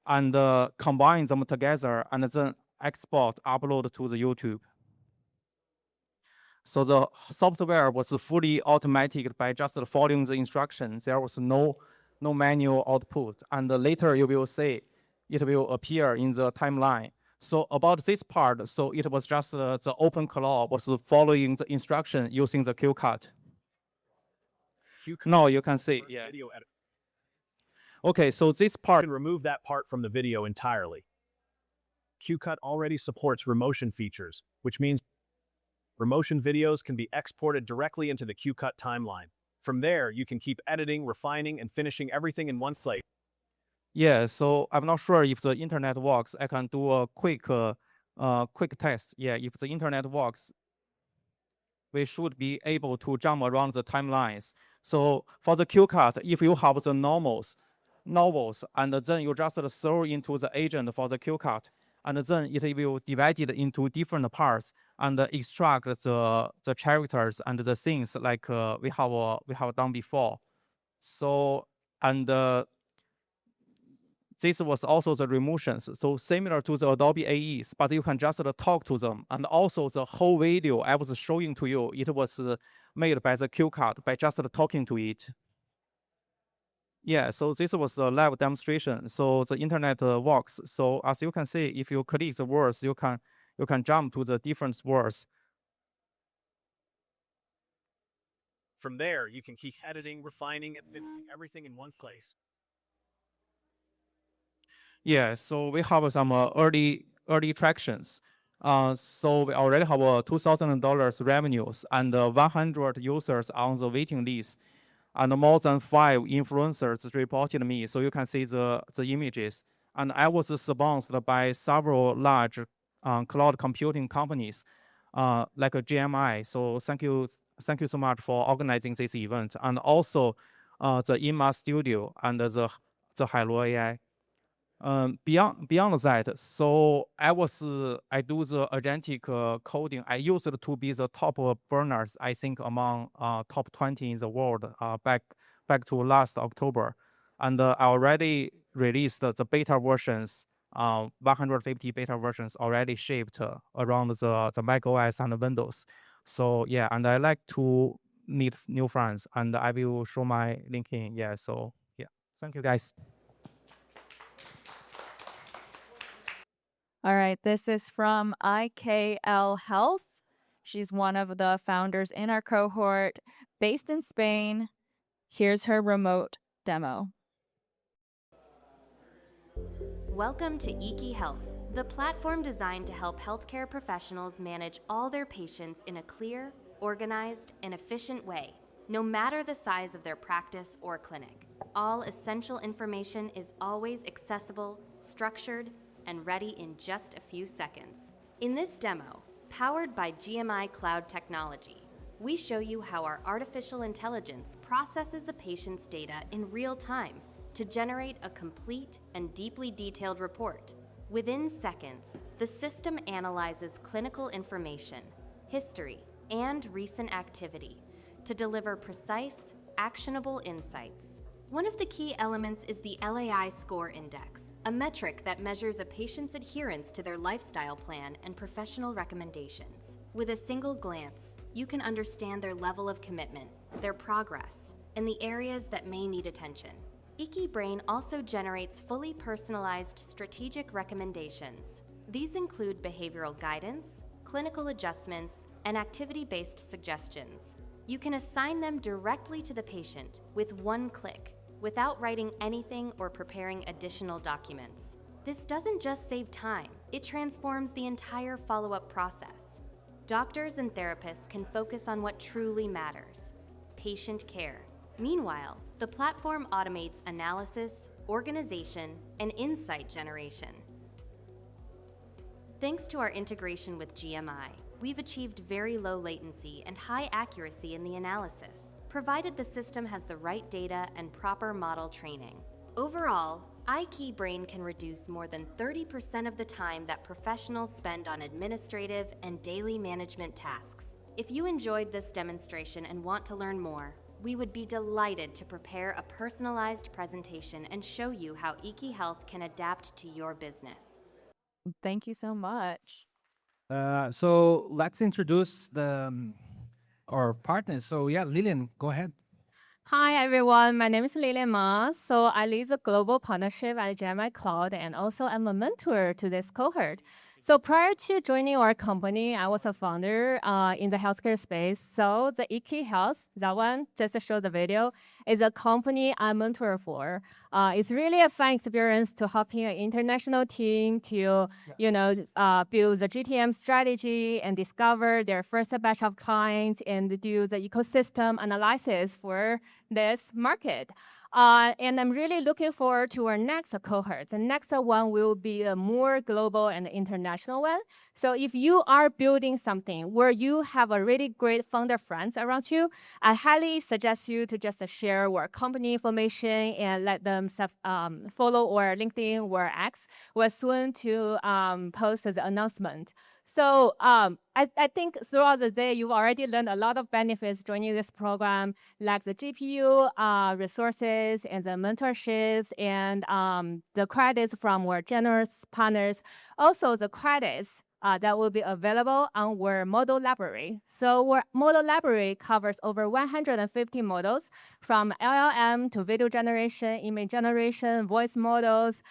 and combine them together, and then export, upload to the YouTube. So the software was fully automatic by just following the instructions. There was no manual output. And later you will see it will appear in the timeline. So about this part, so it was just the open claw was following the instruction using the QCut. Now you can see, yeah. Video edit. Okay, so this part. You can remove that part from the video entirely. QCut already supports remotion features, which means remotion videos can be exported directly into the QCut timeline. From there, you can keep editing, refining, and finishing everything in one place. Yeah, so I'm not sure if the internet works. I can do a quick test. Yeah, if the internet works, we should be able to jump around the timelines. So for the QCut, if you have the novels, and then you just throw into the agent for the QCut, and then it will divide it into different parts and extract the characters and the things like we have done before. So this was also the remotions. So similar to the Adobe AEs, but you can just talk to them. And also the whole video I was showing to you, it was made by the QCut by just talking to it. Yeah, so this was a live demonstration. So the internet works. So as you can see, if you click the words, you can jump to the different words. From there, you can keep editing, refining, and finishing everything in one place. Yeah, so we have some early tractions. So we already have $2,000 revenues and 100 users on the waiting list, and more than 5 influencers reported me. So you can see the images. And I was sponsored by several large cloud computing companies, like a GMI. So thank you so much for organizing this event, and also the IMA Studio and the Hello AI. Beyond that, so I do the agentic coding. I used to be the top burners, I think, among top 20 in the world back to last October, and I already released the beta versions. 150 beta versions already shipped around the Mac OS and Windows. So yeah, and I like to meet new friends, and I will show my LinkedIn. Yeah, so yeah, thank you guys. All right, this is from IKL Health. She's one of the founders in our cohort, based in Spain. Here's her remote demo. Welcome to AGI Health, the platform designed to help healthcare professionals manage all their patients in a clear, organized, and efficient way, no matter the size of their practice or clinic. All essential information is always accessible, structured, and ready in just a few seconds. In this demo, powered by GMI Cloud technology, we show you how our artificial intelligence processes a patient's data in real time to generate a complete and deeply detailed report. Within seconds, the system analyzes clinical information, history, and recent activity to deliver precise, actionable insights. One of the key elements is the LAI Score Index, a metric that measures a patient's adherence to their lifestyle plan and professional recommendations. With a single glance, you can understand their level of commitment, their progress, and the areas that may need attention. AGI Brain also generates fully personalized strategic recommendations. These include behavioral guidance, clinical adjustments, and activity-based suggestions. You can assign them directly to the patient with one click, without writing anything or preparing additional documents. This doesn't just save time, it transforms the entire follow-up process. Doctors and therapists can focus on what truly matters: patient care. Meanwhile, the platform automates analysis, organization, and insight generation. Thanks to our integration with GMI, we've achieved very low latency and high accuracy in the analysis, provided the system has the right data and proper model training. Overall, AGI Brain can reduce more than 30% of the time that professionals spend on administrative and daily management tasks, If you enjoyed this demonstration and want to learn more, we would be delighted to prepare a personalized presentation and show you how Iki Health can adapt to your business. Thank you so much. So let's introduce our partners. So yeah, Lillian, go ahead. Hi everyone, my name is Lilian Ma. So I lead the global partnership at GMI Cloud and also I'm a mentor to this cohort. So prior to joining our company, I was a founder in the healthcare space. So the Iki House, that one, just to show the video, is a company I mentor for. It's really a fun experience to helping an international team to, build the GTM strategy and discover their first batch of clients and do the ecosystem analysis for this market. And I'm really looking forward to our next cohort. The next one will be a more global and international one. So if you are building something where you have a really great founder friends around you, I highly suggest you to just share our company information and let them follow our LinkedIn or X. We're soon to post the announcement. So I think throughout the day, you've already learned a lot of benefits joining this program, like the GPU resources and the mentorships and the credits from our generous partners. Also, the credits that will be available on our model library. So our model library covers over 150 models, from LLM to video generation, image generation, voice models,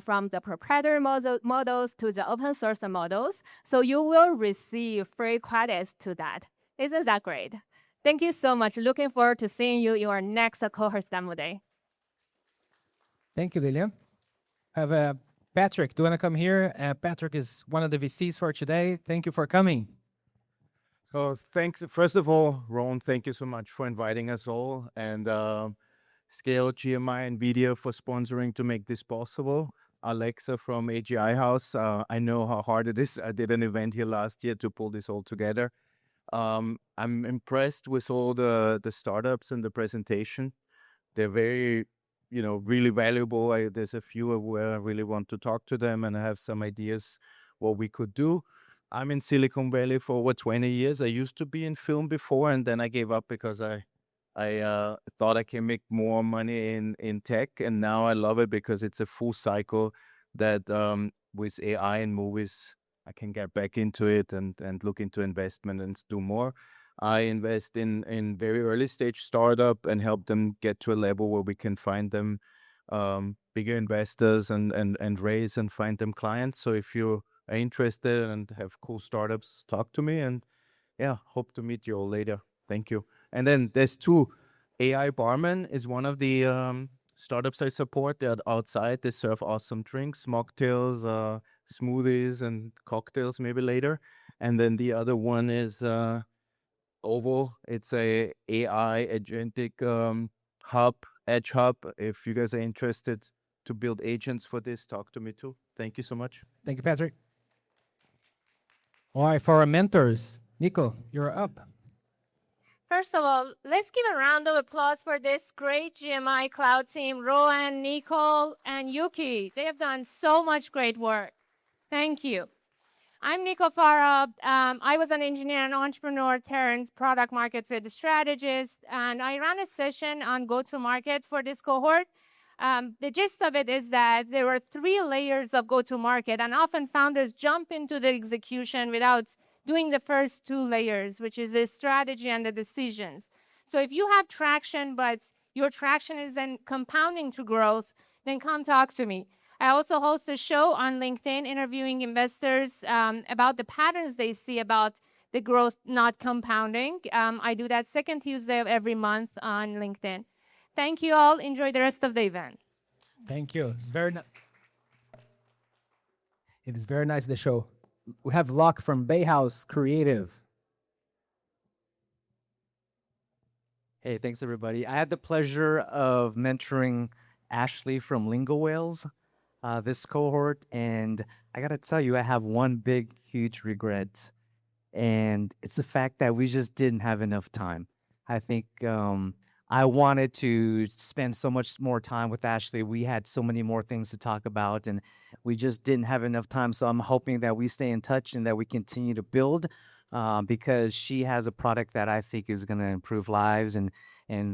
from the proprietary models to the open source models. So you will receive free credits to that. Isn't that great? Thank you so much. Looking forward to seeing you in our next cohort demo day. Thank you, Lilian. Have Patrick, do you want to come here? Patrick is one of the VCs for today. Thank you for coming. So thanks, first of all, Ron, thank you so much for inviting us all, and Scale, GMI, and Video for sponsoring to make this possible. Alexa from AGI House, I know how hard it is. I did an event here last year to pull this all together. I'm impressed with all the startups and the presentation. They're very, really valuable. There's a few where I really want to talk to them and I have some ideas what we could do. I'm in Silicon Valley for over 20 years. I used to be in film before, and then I gave up because I thought I can make more money in tech, and now I love it because it's a full cycle that with AI and movies, I can get back into it and look into investment and do more. I invest in very early stage startup and help them get to a level where we can find them bigger investors and raise and find them clients. So if you are interested and have cool startups, talk to me, and yeah, hope to meet you all later. Thank you. And then there's two. AI Barman is one of the startups I support. They're outside. They serve awesome drinks, mocktails, smoothies, and cocktails maybe later. And then the other one is Oval. It's a AI agentic hub, edge hub. If you guys are interested to build agents for this, talk to me too. Thank you so much. Thank you, Patrick. All right, for our mentors, Nico, you're up. First of all, let's give a round of applause for this great GMI Cloud team, Rowan, Nicole, and Yuki. They have done so much great work. Thank you. I'm Nico Farah. I was an engineer and entrepreneur turned product market fit strategist, and I ran a session on go-to-market for this cohort. The gist of it is that there were 3 layers of go-to-market, and often founders jump into the execution without doing the first 2 layers, which is the strategy and the decisions. So if you have traction, but your traction isn't compounding to growth, then come talk to me. I also host a show on LinkedIn interviewing investors about the patterns they see about the growth not compounding. I do that second Tuesday of every month on LinkedIn. Thank you all. Enjoy the rest of the event. Thank you. It is very nice, the show. We have Locke from Bay House Creative. Hey, thanks everybody. I had the pleasure of mentoring Ashley from Lingowhales, this cohort, and I gotta tell you, I have one big, huge regret, and it's the fact that we just didn't have enough time. I think I wanted to spend so much more time with Ashley. We had so many more things to talk about, and we just didn't have enough time. So I'm hoping that we stay in touch and that we continue to build because she has a product that I think is going to improve lives. And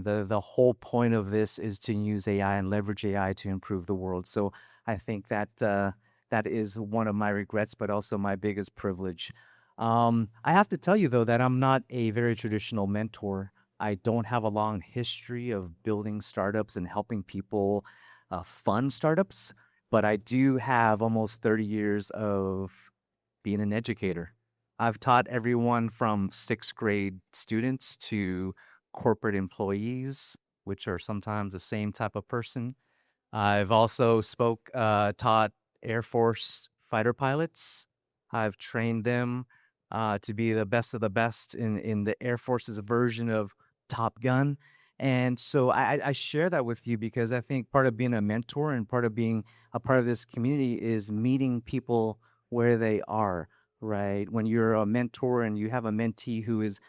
the whole point of this is to use AI and leverage AI to improve the world. So I think that that is one of my regrets, but also my biggest privilege. I have to tell you, though, that I'm not a very traditional mentor. I don't have a long history of building startups and helping people fund startups, but I do have almost 30 years of being an educator. I've taught everyone from 6th grade students to corporate employees, which are sometimes the same type of person. I've also taught Air Force fighter pilots. I've trained them to be the best of the best in the Air Force's version of Top Gun. And so I share that with you because I think part of being a mentor and part of being a part of this community is meeting people where they are, right? When you're a mentor and you have a mentee who is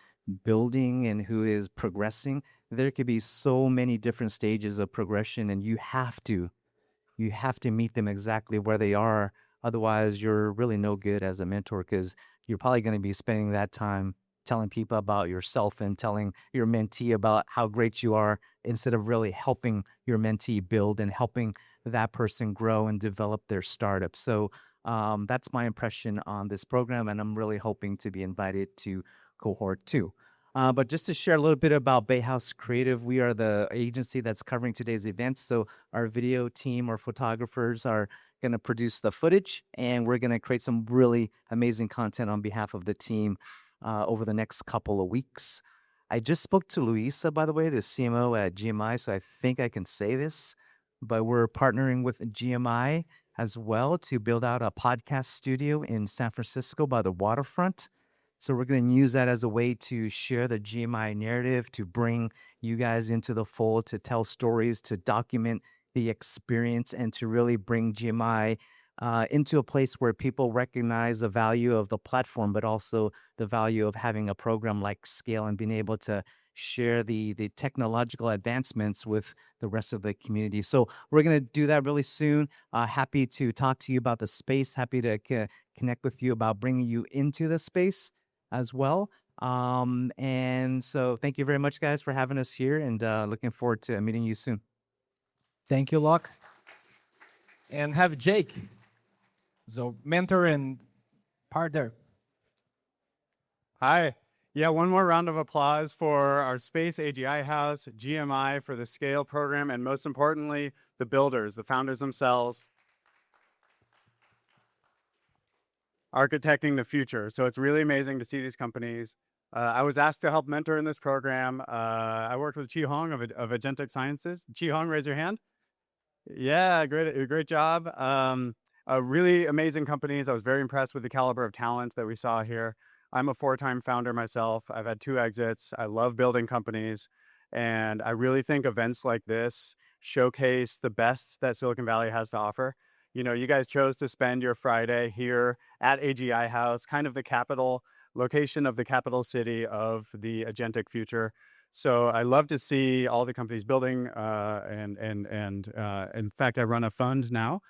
building and who is progressing, there could be so many different stages of progression, and you have to meet them exactly where they are. Otherwise, you're really no good as a mentor because you're probably going to be spending that time telling people about yourself and telling your mentee about how great you are instead of really helping your mentee build and helping that person grow and develop their startup. So that's my impression on this program, and I'm really hoping to be invited to Cohort 2. But just to share a little bit about Bay House Creative, we are the agency that's covering today's events. So our video team, our photographers are going to produce the footage, and we're going to create some really amazing content on behalf of the team over the next couple of weeks. I just spoke to Luisa, by the way, the CMO at GMI, so I think I can say this, but we're partnering with GMI as well to build out a podcast studio in San Francisco by the waterfront. So we're going to use that as a way to share the GMI narrative, to bring you guys into the fold, to tell stories, to document the experience, and to really bring GMI into a place where people recognize the value of the platform, but also the value of having a program like SCALE and being able to share the technological advancements with the rest of the community. So we're going to do that really soon. Happy to talk to you about the space. Happy to connect with you about bringing you into the space as well. And so thank you very much, guys, for having us here, and looking forward to meeting you soon. Thank you, Locke. And have Jake, so mentor and partner. Hi. Yeah, one more round of applause for our space, AGI House, GMI for the SCALE program, and most importantly, the builders, the founders themselves, architecting the future. So it's really amazing to see these companies. I was asked to help mentor in this program. I worked with Chi Hong of Agentic Sciences. Chi Hong, raise your hand. Yeah, great job. Really amazing companies. I was very impressed with the caliber of talent that we saw here. I'm a 4-time founder myself. I've had 2 exits. I love building companies. And I really think events like this showcase the best that Silicon Valley has to offer. You know, you guys chose to spend your Friday here at AGI House, kind of the capital location of the capital city of the agentic future. So I love to see all the companies building, and in fact, I run a fund now.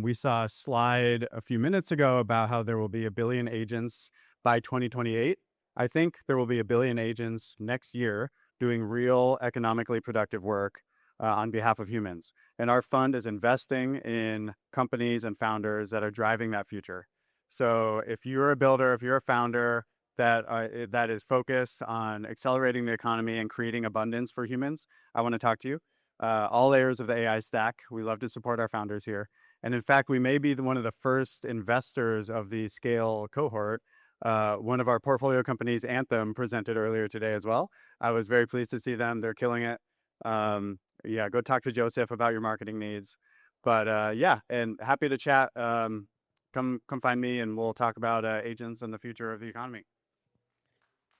We saw a slide a few minutes ago about how there will be 1 billion agents by 2028. I think there will be 1 billion agents next year doing real economically productive work on behalf of humans. And our fund is investing in companies and founders that are driving that future. So if you're a builder, if you're a founder that is focused on accelerating the economy and creating abundance for humans, I want to talk to you. All layers of the AI stack. We love to support our founders here. And in fact, we may be one of the first investors of the SCALE cohort. One of our portfolio companies, Anthum, presented earlier today as well. I was very pleased to see them. They're killing it. Yeah, go talk to Joseph about your marketing needs. But yeah, and happy to chat. Come find me, and we'll talk about agents and the future of the economy.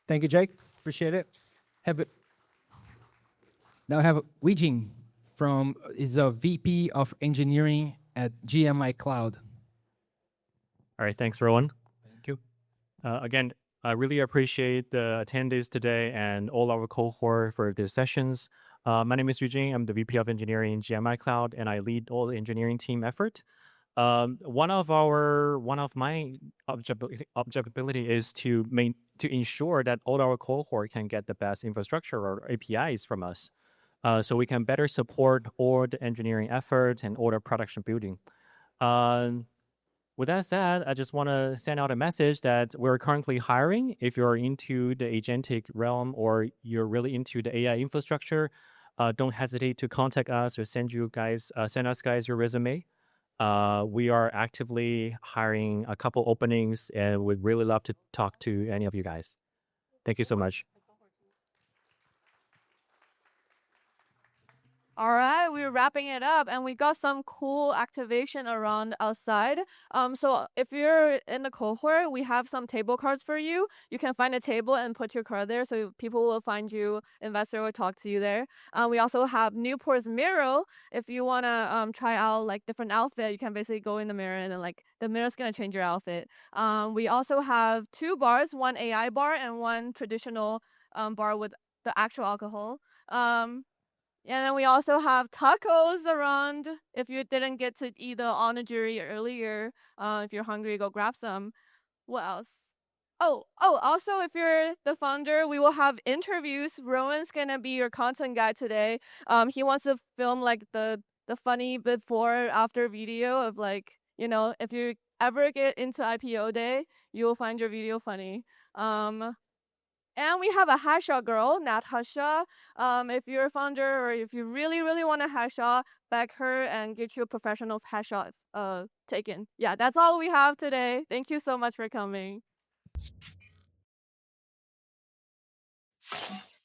Thank you, Jake. Appreciate it. Now I have Weijing is a VP of Engineering at GMI Cloud. All right, thanks, Rowan. Thank you. Again, I really appreciate the attendees today and all our cohort for these sessions. My name is Eugene. I'm the VP of Engineering in GMI Cloud, and I lead all the engineering team effort. One of my objectivity is to ensure that all our cohort can get the best infrastructure or APIs from us, so we can better support all the engineering efforts and all the production building. With that said, I just want to send out a message that we're currently hiring. If you're into the agentic realm or you're really into the AI infrastructure, don't hesitate to contact us or send us guys your resume. We are actively hiring a couple openings and would really love to talk to any of you guys. Thank you so much. All right, we're wrapping it up, and we got some cool activation around outside. So if you're in the cohort, we have some table cards for you. You can find a table and put your card there, so people will find you, investor will talk to you there. We also have Newport's mirror. If you wanna try out like different outfit, you can basically go in the mirror and then like the mirror's gonna change your outfit. We also have 2 bars, one AI bar and one traditional bar with the actual alcohol. And then we also have tacos around. If you didn't get to eat the honor jury earlier, if you're hungry, go grab some. What else? Also, if you're the founder, we will have interviews. Rowan's gonna be your content guy today. He wants to film like the funny before after video of like, if you ever get into IPO day, you will find your video funny. And we have a hashtag girl, Natasha. If you're a founder or if you really, really want a hashtag, back her and get you a professional hashtag taken. Yeah, that's all we have today. Thank you so much for coming.